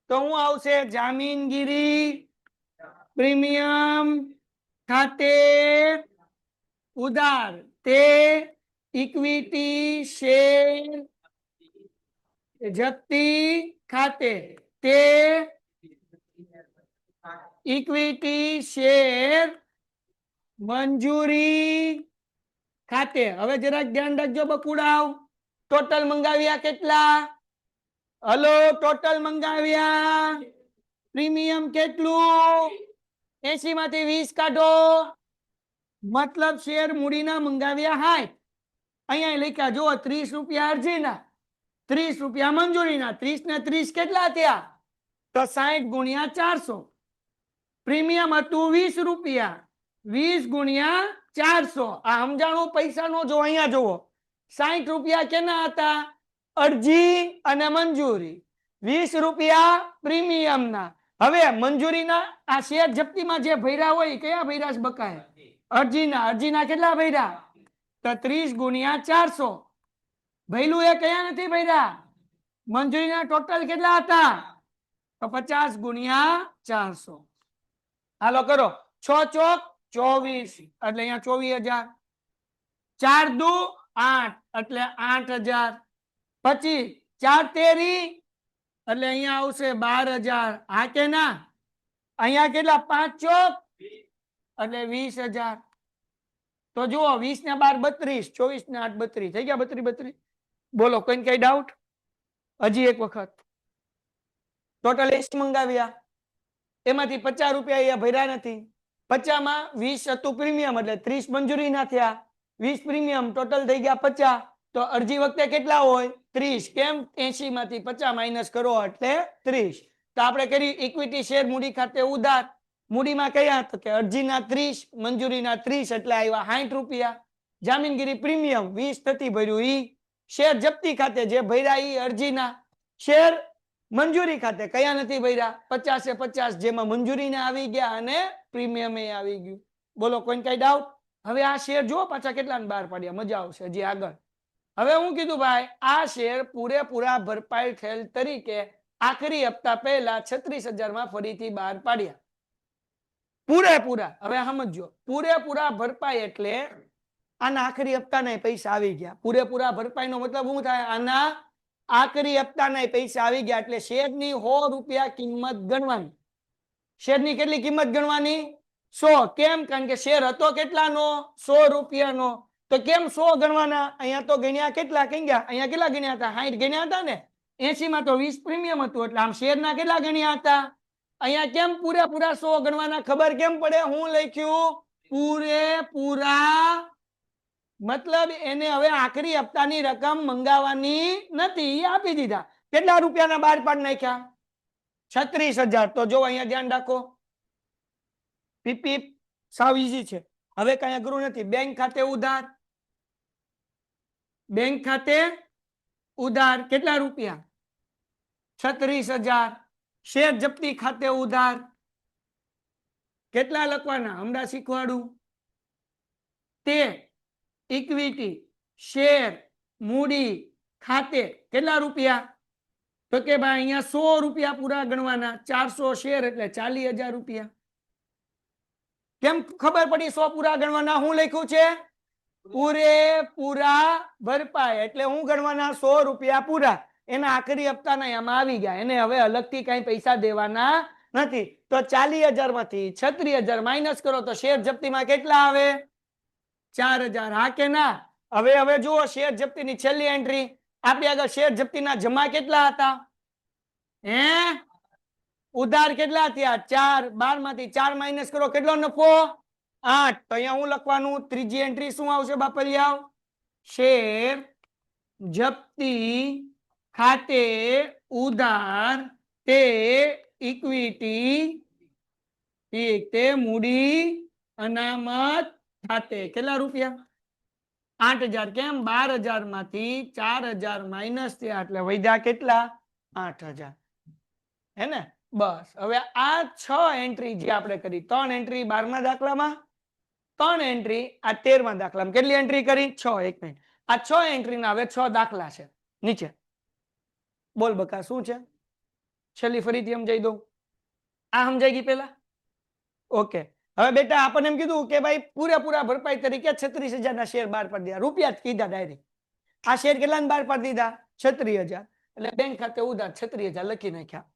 તો હું આવશે? જામીનગીરી, પ્રીમિયમ, ખાતે, ઉધાર. તે ઇક્વિટી, શેર, જપ્તી, ખાતે. તે ઇક્વિટી, શેર, મંજૂરી, ખાતે. હવે જરાક ધ્યાન રાખજો બકુડાવ. ટોટલ મંગાવ્યા કેટલા? હલો ટોટલ મંગાવ્યા પ્રીમિયમ કેટલું? 80 માંથી 20 કાઢો, મતલબ શેર મૂડીના મંગાવ્યા 60. અહીંયા લખ્યા જો 30 રૂપિયા અરજીના, 30 રૂપિયા મંજૂરીના. 30 ને 30 કેટલા થયા? તો 60 ગુણ્યા 400. પ્રીમિયમ હતું 20 રૂપિયા, 20 ગુણ્યા 400 આ સમજાણું પૈસા નો જો અહીંયા જોવો 60 રૂપિયા કેના હતા અરજી અને મંજૂરી 20 રૂપિયા પ્રીમિયમ ના હવે મંજૂરીના આ શેર જપ્તીમાં જે ભર્યા હોય કયા ભર્યા છે બકાય અરજીના કેટલા ભર્યા તો 30 ગુણ્યા 400 ભૈલું એ કયા નથી ભર્યા મંજૂરીના ટોટલ કેટલા હતા તો 50 ગુણ્યા 400 હાલો કરો 6 ચોક 24 એટલે અહીંયા 24,000 4 દુ 8 એટલે 8,000 પછી 4 તેરી એટલે અહીંયા આવશે 12,000 હા કે ના અહીંયા કેટલા 5 ચોક એટલે 20,000 તો જુઓ 20 ને 12 32 24 ને 8 32 થઈ ગયા 32 બોલો કોઈને કઈ ડાઉટ હજી એક વખત ટોટલ એસી મંગાવ્યા એમાંથી 50 રૂપિયા અહીંયા ભર્યા નથી 50 માં 20 હતું પ્રીમિયમ એટલે 30 મંજૂરી ના થયા 20 પ્રીમિયમ ટોટલ થઈ ગયા 50 તો અરજી વખતે કેટલા હોય 30 કેમ 80 માંથી 50 માઇનસ કરો એટલે 30 તો આપણે કરી ઇક્વિટી શેર મૂડી ખાતે ઉધાર મૂડીમાં કયા તો કે અરજીના 30 મંજૂરીના 30 એટલે આવ્યા 60 રૂપિયા જામીનગીરી પ્રીમિયમ 20 થતી ભર્યું ઈ શેર જપ્તી ખાતે જે ભર્યા ઈ અરજીના શેર મંજૂરી ખાતે કયા નથી ભર્યા 50 જેમાં મંજૂરીને આવી ગયા અને પ્રીમિયમ એ આવી ગયું બોલો કોઈને કઈ ડાઉટ હવે આ શેર જો પાછા કેટલાને બહાર પાડ્યા મજા આવશે હજી આગળ હવે હું કીધું ભાઈ આ શેર પૂરેપૂરા ભરપાઈ થયેલ તરીકે આખરી હપ્તા પહેલા 36,000 માં ફરીથી બહાર પાડ્યા પૂરેપૂરા હવે સમજો પૂરેપૂરા ભરપાઈ એટલે આના આખરી હપ્તાના પૈસા આવી ગયા પૂરેપૂરા ભરપાઈનો મતલબ શું થાય આના આખરી હપ્તાના પૈસા આવી ગયા એટલે શેરની 100 રૂપિયા કિંમત ગણવાની શેરની કેટલી કિંમત ગણવાની 100 કેમ કારણ કે શેર હતો કેટલાનો 100 રૂપિયાનો તો કેમ 100 ગણવાના અહીંયા તો ગણ્યા કેટલા કઈ ગયા અહીંયા કેટલા ગણ્યા હતા 60 ગણ્યા હતા ને 80 માં તો 20 પ્રીમિયમ હતું એટલે આમ શેરના કેટલા ગણ્યા હતા અહીંયા કેમ પૂરેપૂરા 100 ગણવાના ખબર કેમ પડે હું લખ્યું પૂરેપૂરા મતલબ એને હવે આખરી હપ્તાની રકમ મંગાવવાની નથી આપી દીધા કેટલા રૂપિયાના બહાર પાડ નાખ્યા 36,000 તો જો અહીંયા ધ્યાન રાખો પીપી સાવ ઈઝી છે હવે કઈ અઘરું નથી બેંક ખાતે ઉધાર કેટલા રૂપિયા 36,000 શેર જપ્તી ખાતે ઉધાર કેટલા લખવાના હમણાં શીખવાડું તે ઇક્વિટી શેર મૂડી ખાતે કેટલા રૂપિયા તો કે ભાઈ અહીંયા 100 રૂપિયા પૂરા ગણવાના 400 શેર એટલે 40,000 રૂપિયા કેમ ખબર પડી 100 પૂરા ગણવાના હું લખ્યું છે પૂરેપૂરા ભરપાઈ એટલે હું ગણવાના 100 રૂપિયા પૂરા એના આખરી હપ્તાના એમાં આવી ગયા એને હવે અલગથી કઈ પૈસા દેવાના નથી તો 40,000 માંથી 36,000 માઇનસ કરો તો શેર જપ્તીમાં કેટલા આવે 4,000 હા કે ના હવે જુઓ શેર જપ્તીની છેલ્લી એન્ટ્રી આપણી આગળ શેર જપ્તીના જમા કેટલા હતા ઉધાર કેટલા થયા 4 12 માંથી 4 માઇનસ કરો કેટલો નફો 8 તો અહીંયા હું લખવાનું ત્રીજી એન્ટ્રી શું આવશે બાપલિયાઓ શેર જપ્તી ખાતે ઉધાર તે ઇક્વિટી તે મૂડી અનામત ખાતે કેટલા રૂપિયા 8,000 કેમ 12,000 માંથી 4,000 માઇનસ થયા એટલે વધ્યા કેટલા 8,000 હે ને બસ હવે આ 6 એન્ટ્રી જે આપણે કરી 3 એન્ટ્રી 12મા દાખલામાં 3 એન્ટ્રી આ 13મા દાખલામાં કેટલી એન્ટ્રી કરી 6 એક મિનિટ આ 6 એન્ટ્રીના હવે 6 દાખલા છે નીચે બોલ બકા શું છે છેલ્લી ફરીથી સમજાઈ દઉં આ સમજાઈ ગઈ પેલા ઓકે હવે બેટા આપણને એમ કીધું કે ભાઈ પૂરેપૂરા ભરપાઈ તરીકે 36,000 ના શેર બહાર પાડી દીધા રૂપિયા જ કીધા ડાયરેક્ટ આ શેર કેટલાને બહાર પાડી દીધા 36,000 એટલે બેંક ખાતે ઉધાર 36,000 લખી નાખ્યા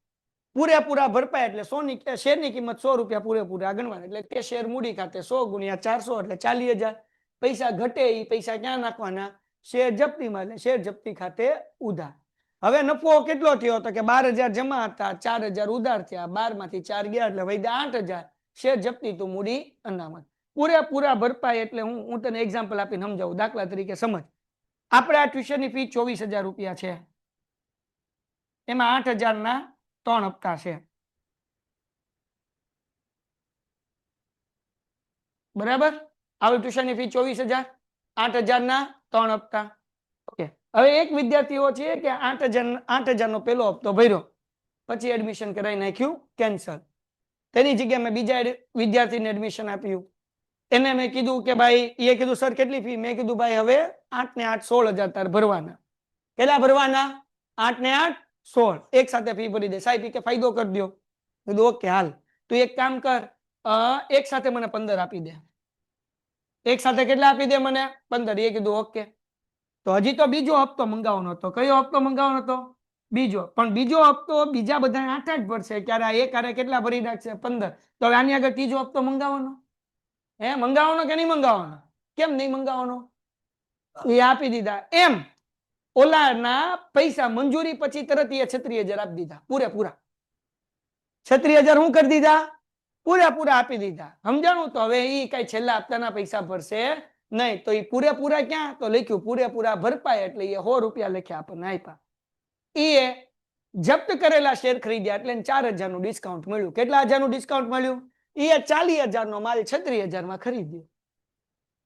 પૂરેપૂરા ભરપાઈ એટલે શેરની કિંમત 100 રૂપિયા પૂરેપૂરા ગણવાના એટલે તે શેર મૂડી ખાતે 100 ગુણ્યા 400 એટલે 40,000 પૈસા ઘટે એ પૈસા ક્યાં નાખવાના શેર જપ્તીમાં એટલે શેર જપ્તી ખાતે ઉધાર હવે નફો કેટલો થયો તો કે 12,000 જમા હતા 4,000 ઉધાર થયા 12 માંથી 4 ગયા એટલે વધ્યા 8,000 શેર જપ્તી તો મૂડી અનામત પૂરેપૂરા ભરપાઈ એટલે હું તને એક્ઝામ્પલ આપીને સમજાવું દાખલા તરીકે સમજ આપણે આ ટ્યુશનની ફી 24,000 રૂપિયા છે એમાં 8,000 ના 3 હપ્તા છે બરાબર આવી ટ્યુશનની ફી 24,000, 8,000 ના 3 હપ્તા. ઓકે, હવે એક વિદ્યાર્થીઓ છે કે 8,000 નો પહેલો હપ્તો ભર્યો, પછી એડમિશન કરાવી નાખ્યું કેન્સલ. તેની જગ્યાએ મેં બીજા વિદ્યાર્થીને એડમિશન આપ્યું. એને મેં કીધું કે ભાઈ, એ કીધું સર કેટલી ફી? મેં કીધું ભાઈ હવે 8 ને 8 16,000 તાર ભરવાના. કેટલા ભરવાના? 8 ને 8 16. એક સાથે ફી ભરી દે. સાહેબ કે ફાયદો કરી દો. કીધું ઓકે હાલ, તું એક કામ કર, એક સાથે મને 15 આપી દે. એક સાથે કેટલા આપી દે મને? 15. એ કીધું ઓકે. તો હજી તો બીજો હપ્તો મંગાવવાનો હતો. કયો હપ્તો મંગાવવાનો હતો? બીજો. પણ બીજો હપ્તો બીજા બધા 8 જ ભરશે, ક્યારે આ એક હારે કેટલા ભરી નાખશે? 15. તો આની આગળ ત્રીજો હપ્તો મંગાવવાનો? મંગાવવાનો કે નહીં મંગાવવાનો? કેમ નહીં મંગાવવાનો? એ આપી દીધા. એમ ઓલાના પૈસા મંજૂરી પછી તરત એ 36,000 આપી દીધા પૂરેપૂરા. 36,000 હું કરી દીધા? પૂરેપૂરા આપી દીધા. સમજાણું? તો હવે એ કઈ છેલ્લા હપ્તાના પૈસા ભરશે નહીં. તો એ પૂરેપૂરા ક્યાં? તો લખ્યું પૂરેપૂરા ભરપાઈ, એટલે એ 100 રૂપિયા લખ્યા આપણને આપ્યા. એ જપ્ત કરેલા શેર ખરીદ્યા એટલે 4,000 નું ડિસ્કાઉન્ટ મળ્યું. કેટલા હજારનું ડિસ્કાઉન્ટ મળ્યું? એ 40,000 નો માલ 36,000 માં ખરીદ્યો.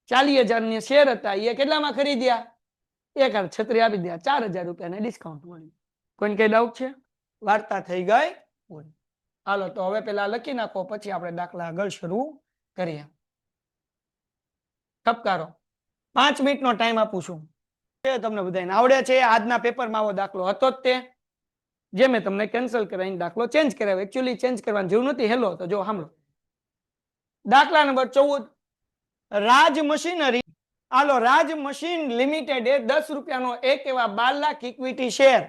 40,000 ની શેર હતા, એ કેટલામાં ખરીદ્યા? 1,36 આપી દીધા. 4,000 રૂપિયાને ડિસ્કાઉન્ટ મળ્યું. કોઈને કઈ ડાઉટ છે? વાર્તા થઈ ગઈ. હાલો, તો હવે પેલા લખી નાખો, પછી આપણે દાખલા આગળ શરૂ કરીએ. ઠપકારો. 5 મિનિટનો ટાઈમ આપું છું. તમને બધાને આવડે છે? આજના પેપરમાં આવો દાખલો હતો જ તે, જે મેં તમને કેન્સલ કરાવીને દાખલો ચેન્જ કરાવ્યો. એકચ્યુઅલી ચેન્જ કરવાની જરૂર નથી. હેલો, તો જો સાંભળો. દાખલા નંબર 14. રાજ મશીનરી, હાલો, રાજ મશીન લિમિટેડે 10 રૂપિયાનો એક એવા 12 લાખ ઇક્વિટી શેર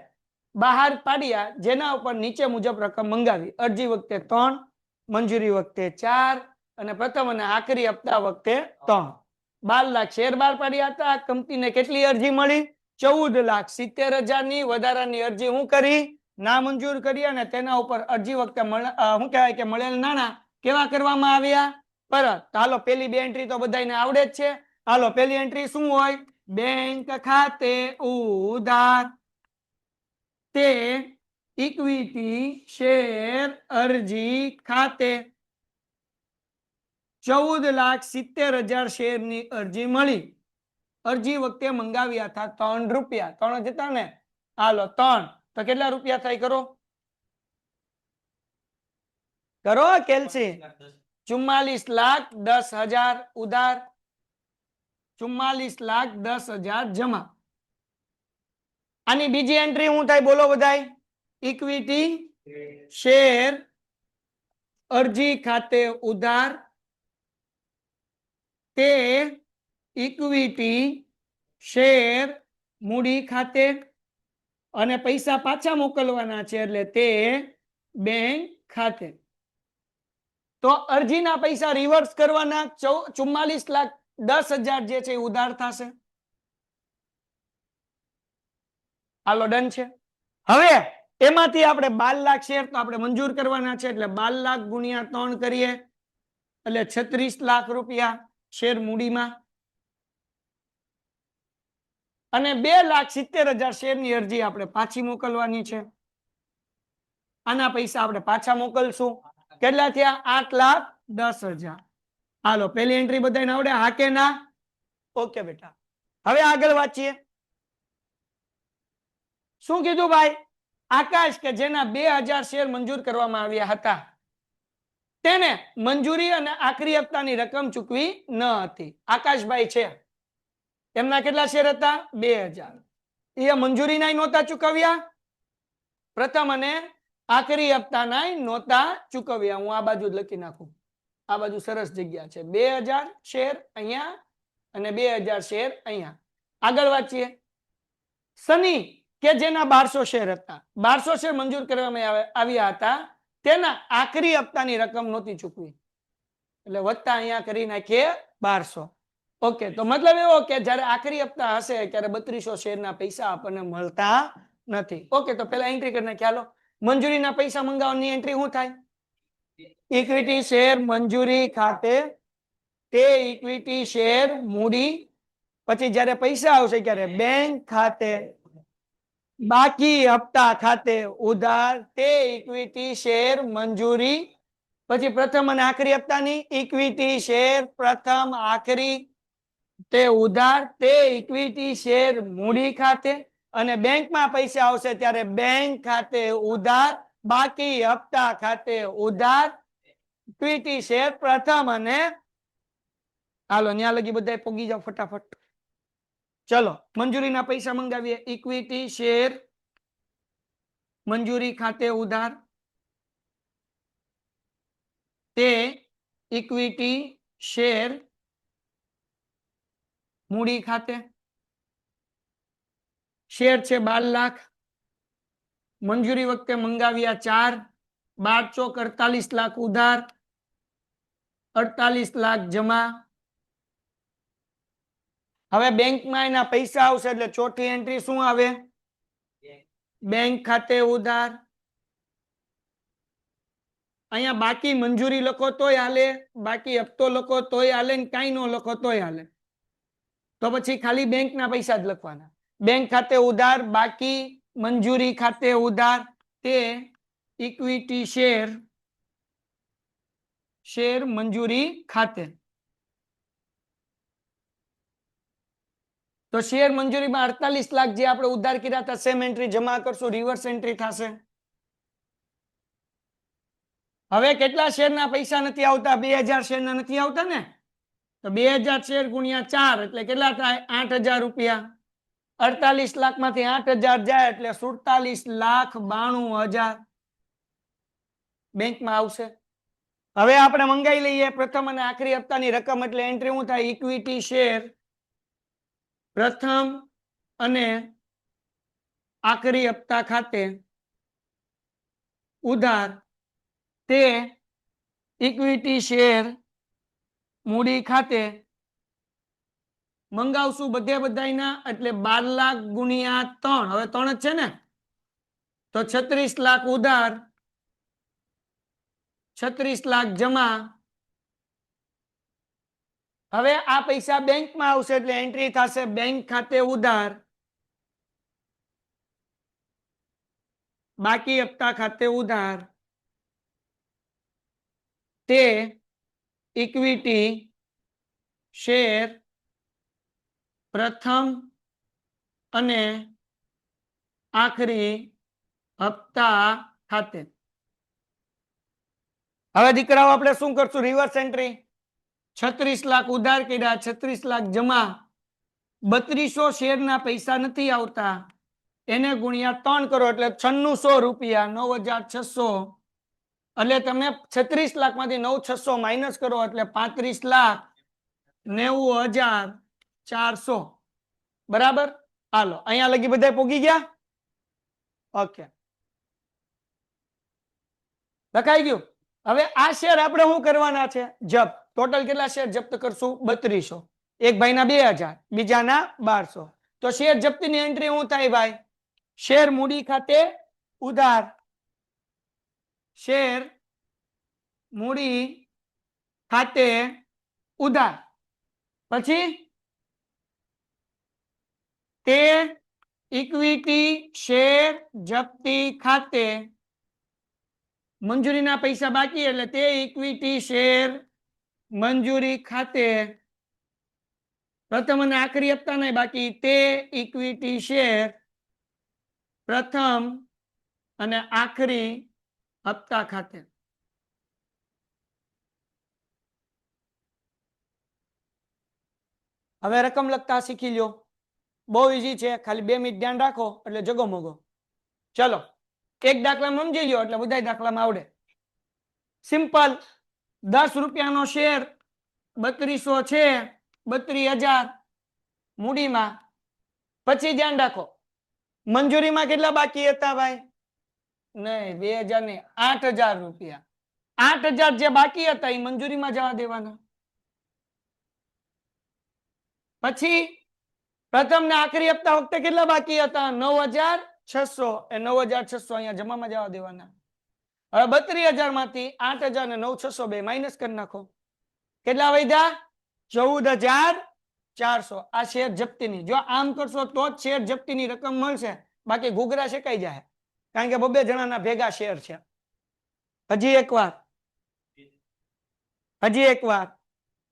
બહાર પાડ્યા, જેના ઉપર નીચે મુજબ રકમ મંગાવી. અરજી વખતે 3, મંજૂરી વખતે 4 અને પ્રથમ અને આખરી હપ્તા વખતે 3. 12 લાખ શેર બહાર પાડ્યા હતા. કંપનીને કેટલી અરજી મળી? 14,70,000 ની વધારાની અરજી હું કરી? ના મંજૂર કરી. અને તેના ઉપર અરજી વખતે શું કહેવાય કે મળેલ નાણાં કેવા કરવામાં આવ્યા? પરત. હાલો, પેલી બે એન્ટ્રી તો બધાને આવડે જ છે. હાલો, પેલી એન્ટ્રી શું હોય? બેંક ખાતે ઉધાર તે ઇક્વિટી શેર અરજી ખાતે 14,70,000 શેરની અરજી મળી. અરજી વખતે મંગાવ્યા હતા 3 રૂપિયા. 3 જ હતા ને? હાલો, 3 તો કેટલા રૂપિયા થાય? કરો કેલ્સી. 44,10,000 ઉધાર, 44,10,000 જમા. આની બીજી એન્ટ્રી શું થાય? બોલો બધાય. ઇક્વિટી શેર અરજી ખાતે ઉધાર તે ઇક્વિટી શેર મૂડી ખાતે, અને પૈસા પાછા મોકલવાના છે એટલે તે બેંક ખાતે. તો અરજીના પૈસા રિવર્સ કરવાના. 44,10,000 જે છે એ ઉધાર થશે. હાલો, ડન છે. હવે એમાંથી આપણે 12 લાખ શેર તો આપણે મંજૂર કરવાના છે, એટલે 12 લાખ ગુણ્યા 3 કરીએ એટલે 36 લાખ રૂપિયા શેર મૂડીમાં. અને 2,70,000 શેરની અરજી આપણે પાછી મોકલવાની છે. આના પૈસા આપણે પાછા મોકલશું. કેટલા થયા? 8,10,000. હાલો, પેલી એન્ટ્રી બધાને આવડે? હા કે ના? ઓકે બેટા. હવે આગળ વાંચીએ. શું કીધું ભાઈ? આકાશ કે જેના 2,000 શેર મંજૂર કરવામાં આવ્યા હતા, તેને મંજૂરી અને આખરી હપ્તાની રકમ ચૂકવી ન હતી. આકાશભાઈ છે, એમના કેટલા શેર હતા? 2,000. એ મંજૂરીના નહોતા ચૂકવ્યા, પ્રથમ અને આખરી હપ્તાના નહોતા ચૂકવ્યા. હું આ બાજુ જ લખી નાખું. આ બાજુ સરસ જગ્યા છે. 2,000 શેર અહીંયા અને 2,000 શેર અહીંયા. આગળ વાંચીએ. સની કે જેના 1,200 શેર હતા, 1,200 શેર મંજૂર કરવામાં આવ્યા હતા, તેના આખરી હપ્તાની રકમ નહોતી ચૂકવી, એટલે વત્તા અહીંયા કરી નાખીએ 1,200. ઓકે, તો મતલબ એવો કે જ્યારે આખરી હપ્તા હશે ત્યારે 3,200 શેરના પૈસા આપણને મળતા નથી. ઓકે, તો પેલા એન્ટ્રી કરી નાખીએ. હાલો, મંજૂરીના પૈસા મંગાવવાની એન્ટ્રી શું થાય? ઇક્વિટી શેર મંજૂરી ખાતે તે ઇક્વિટી શેર મૂડી, પછી જ્યારે પૈસા આવશે ત્યારે બેંક ખાતે, બાકી હપ્તા ખાતે ઉધાર તે ઇક્વિટી શેર મંજૂરી, પછી પ્રથમ અને આખરી હપ્તાની ઇક્વિટી શેર પ્રથમ આખરી તે ઉધાર તે ઇક્વિટી શેર મૂડી ખાતે અને બેંકમાં પૈસા આવશે ત્યારે બેંક ખાતે ઉધાર બાકી હપ્તા ખાતે ઉધાર ઇક્વિટી શેર પ્રથમ અને હાલો ન્યા લગી બધા પોગી જાવ ફટાફટ ચલો મંજૂરીના પૈસા મંગાવીએ ઇક્વિટી શેર મંજૂરી ખાતે ઉધાર તે ઇક્વિટી શેર મૂડી ખાતે શેર છે 12 લાખ મંજૂરી વખતે મંગાવ્યા 4 12 ચોક 48 લાખ ઉધાર 48 લાખ જમા હવે બેંકમાં એના પૈસા આવશે એટલે ચોથી એન્ટ્રી શું આવે બેંક ખાતે ઉધાર અહીંયા બાકી મંજૂરી લખો તોય હાલે બાકી હપ્તો લખો તોય હાલે ને કાંઈ ન લખો તોય હાલે તો પછી ખાલી બેંકના પૈસા જ લખવાના બેંક ખાતે ઉધાર બાકી મંજૂરી ખાતે ઉધાર તે ઇક્વિટી શેર મંજૂરી ખાતે તો શેર મંજૂરીમાં 48 લાખ જે આપણે ઉધાર કર્યા હતા સેમ એન્ટ્રી જમા કરશું રિવર્સ એન્ટ્રી થશે હવે કેટલા શેરના પૈસા નથી આવતા 2000 શેરના નથી આવતા ને તો 2000 શેર ગુણ્યા 4 એટલે કેટલા થાય 8000 રૂપિયા 48 લાખમાંથી 8000 જાય એટલે 47,92,000 બેંકમાં આવશે હવે આપણે મંગાઈ લઈએ પ્રથમ અને આખરી હપ્તાની રકમ એટલે એન્ટ્રી શું થાય ઇક્વિટી શેર પ્રથમ અને આખરી હપ્તા ખાતે ઉધાર તે ઇક્વિટી શેર મૂડી ખાતે મંગાવશું બધાયના એટલે 12 લાખ ગુણ્યા 3 હવે 3 જ છે ને તો 36 લાખ ઉધાર 36 લાખ જમા હવે આ પૈસા બેંકમાં આવશે એટલે એન્ટ્રી થશે બેંક ખાતે ઉધાર બાકી હપ્તા ખાતે ઉધાર તે ઇક્વિટી શેર પ્રથમ અને આખરી હપ્તા ખાતે હવે દીકરાઓ આપણે શું કરશું રિવર્સ એન્ટ્રી 36 લાખ ઉધાર કર્યા 36 લાખ જમા 3200 શેરના પૈસા નથી આવતા એને ગુણ્યા 3 કરો એટલે 9600 રૂપિયા 9600 એટલે તમે 36 લાખમાંથી 9600 માઇનસ કરો એટલે 35,90,400 બરાબર હાલો અહીંયા લગી બધા પોગી ગયા ઓકે લખાઈ ગયું હવે આ શેર આપણે શું કરવાના છે જપ્ત ટોટલ કેટલા શેર જપ્ત કરશું 3200 એક ભાઈના 2000 બીજાના 1200 તો શેર જપ્તીની એન્ટ્રી શું થાય ભાઈ શેર મૂડી ખાતે ઉધાર શેર મૂડી ખાતે ઉધાર પછી તે ઇક્વિટી શેર જપ્તી ખાતે મંજૂરીના પૈસા બાકી એટલે તે ઇક્વિટી શેર મંજૂરી ખાતે પ્રથમ અને આખરી હપ્તા નહીં બાકી તે ઇક્વિટી શેર પ્રથમ અને આખરી હપ્તા ખાતે હવે રકમ લખતા શીખી લ્યો બહુ ઈઝી છે ખાલી 2 મિનિટ ધ્યાન રાખો એટલે જગો મગો ચલો એક દાખલા સમજી લ્યો એટલે બધા દાખલામાં આવડે સિમ્પલ 10 રૂપિયાનો શેર 3200 છે 32,000 મૂડીમાં પછી ધ્યાન રાખો મંજૂરીમાં કેટલા બાકી હતા ભાઈ નહીં 2000 નહીં 8,000 રૂપિયા 8,000 જે બાકી હતા એ મંજૂરીમાં જવા દેવાના પછી પ્રથમ ને આખરી હપ્તા વખતે કેટલા બાકી હતા 9,600 એ 9,600 અહીંયા જમામાં જવા દેવાના હવે 32,000 માંથી 8,000 ને 9,600 બે માઇનસ કરી નાખો કેટલા વધ્યા 14,400 આ શેર જપ્તીની જો આમ કરશો તો જ શેર જપ્તીની રકમ મળશે બાકી ઘૂઘરા શેકાઈ જાય કારણ કે 2 જણાના ભેગા શેર છે હજી એકવાર હજી એક વાર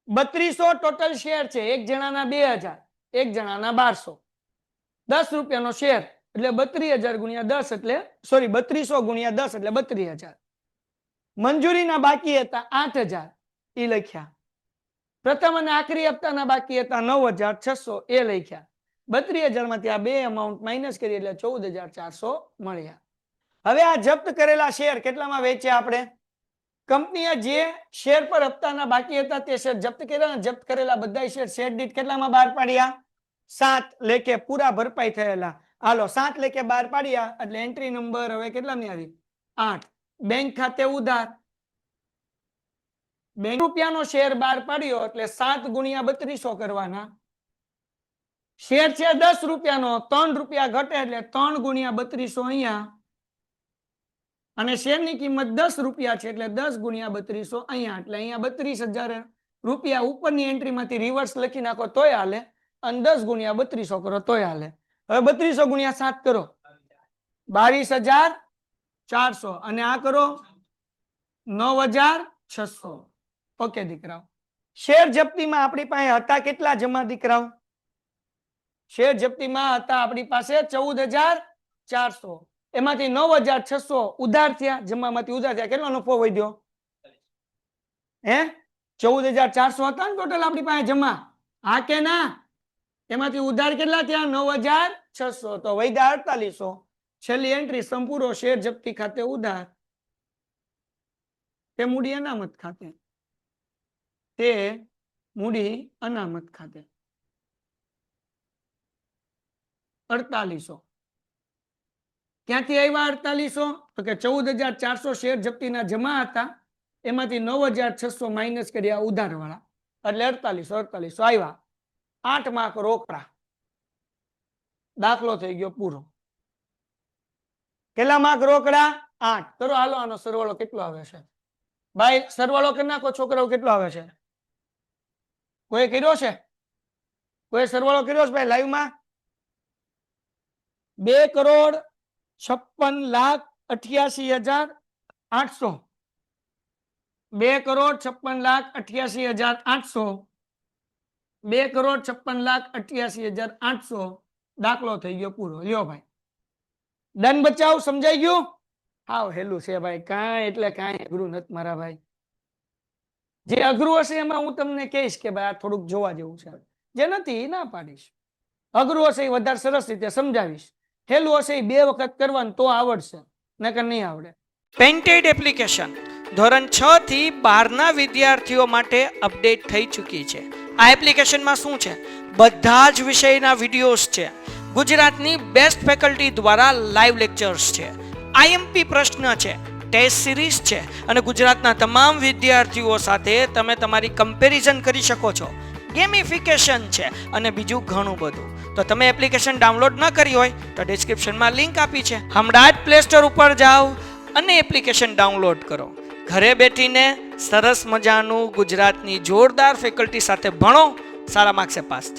3200 ટોટલ શેર છે. એક જણાના 2000, એક જણાના 1200. 10 રૂપિયાનો શેર એટલે 32000 ગુણ્યા 10 એટલે 3200 ગુણ્યા 10 એટલે 32000. મંજૂરીના બાકી હતા 8000 એ લખ્યા. પ્રથમ અને આખરી હપ્તાના બાકી હતા 9600 એ લખ્યા. 32000 માંથી આ બે અમાઉન્ટ માઇનસ કરી એટલે 14400 મળ્યા. હવે આ જપ્ત કરેલા શેર કેટલામાં વેચ્યા આપણે? કંપનીએ જે શેર પર હપ્તાના બાકી હતા તે શેર જપ્ત કર્યા. જપ્ત કરેલા બધા શેર દીઠ કેટલામાં બહાર પાડ્યા? 7 લેખે પૂરા ભરપાઈ થયેલા. હાલો 7 લેખે બહાર પાડ્યા એટલે એન્ટ્રી નંબર હવે કેટલાની આવી? 8. બેંક ખાતે ઉધાર. બેંક રૂપિયાનો શેર બહાર પાડ્યો એટલે 7 ગુણ્યા 3200 કરવાના. શેર છે 10 રૂપિયાનો, 3 રૂપિયા ઘટે એટલે 3 ગુણ્યા 3200 અહીંયા. અને શેરની કિંમત 10 રૂપિયા છે એટલે 10 ગુણ્યા 3200 અહીંયા. એટલે અહીંયા 32000 રૂપિયા ઉપરની એન્ટ્રીમાંથી રિવર્સ લખી નાખો તોય હાલે, અને 10 ગુણ્યા 3200 કરો તોય હાલે. હવે 3200 ગુણ્યા 7 કરો 22400 અને આ કરો 9600. ઓકે દીકરાઓ, શેર જપ્તીમાં આપણી પાસે હતા કેટલા જમા દીકરાઓ? શેર જપ્તીમાં હતા આપણી પાસે 14400. એમાંથી 9600 ઉધાર થયા, જમામાંથી ઉધાર થયા. કેટલો નફો વધ્યો? 14400 હતા ને ટોટલ આપણી પાસે જમા, હા કે ના? એમાંથી ઉધાર કેટલા થયા? 9600. તો વધ્યા 4800. છેલ્લી એન્ટ્રી સંપૂર્ણ શેર જપ્તી ખાતે ઉધાર, તે મૂડી અનામત ખાતે, તે મૂડી અનામત ખાતે 4800. ક્યાંથી આવ્યા 4800? તો કે 14400 શેર જપ્તીના જમા હતા, એમાંથી 9600 માઇનસ કર્યા ઉધાર વાળા એટલે 4800 આવ્યા. 8 માર્ક રોકડા. દાખલો થઈ ગયો પૂરો. કેટલા માર્ક રોકડા? 8. કરો હાલો આનો સરવાળો કેટલો આવે છે? ભાઈ સરવાળો કરી નાખો છોકરાઓ, કેટલો આવે છે? કોઈ કર્યો છે? કોઈ સરવાળો કર્યો છે ભાઈ લાઈવમાં? 2,56,88,800. 2,56,88,800. 2,56,88,800. દાખલો થઈ ગયો પૂરો. લ્યો ભાઈ, ડન બચાવ. સમજાઈ ગયું? હાવ હેલું છે ભાઈ, કાંઈ એટલે કાંઈ અઘરું નથી મારા ભાઈ. જે અઘરું હશે એમાં હું તમને કહીશ કે ભાઈ આ થોડુંક જોવા જેવું છે. જે નથી એ ના પાડીશ. અઘરું હશે એ વધારે સરસ રીતે સમજાવીશ. હેલું હશે એ 2 વખત કરવાનું તો આવડશે, નકર નહીં આવડે. પેન્ટેડ એપ્લિકેશન ધોરણ 6 થી 12ના વિદ્યાર્થીઓ માટે અપડેટ થઈ ચૂકી છે. આ એપ્લિકેશનમાં શું છે? બધા જ વિષયના વિડીયોઝ છે. ગુજરાતની બેસ્ટ ફેકલ્ટી દ્વારા લાઈવ લેક્ચર્સ છે. આઈએમપી પ્રશ્ન છે, ટેસ્ટ સિરીઝ છે, અને ગુજરાતના તમામ વિદ્યાર્થીઓ સાથે તમે તમારી કમ્પેરિઝન કરી શકો છો. ગેમિફિકેશન છે અને બીજું ઘણું બધું. તો તમે એપ્લિકેશન ડાઉનલોડ ન કરી હોય તો ડિસ્ક્રિપ્શનમાં લિંક આપી છે, હમણાં જ પ્લે સ્ટોર ઉપર જાઓ અને એપ્લિકેશન ડાઉનલોડ કરો. ઘરે બેઠીને સરસ મજાનું ગુજરાતની જોરદાર ફેકલ્ટી સાથે ભણો, સારા માર્ક્સે પાસ થાઓ.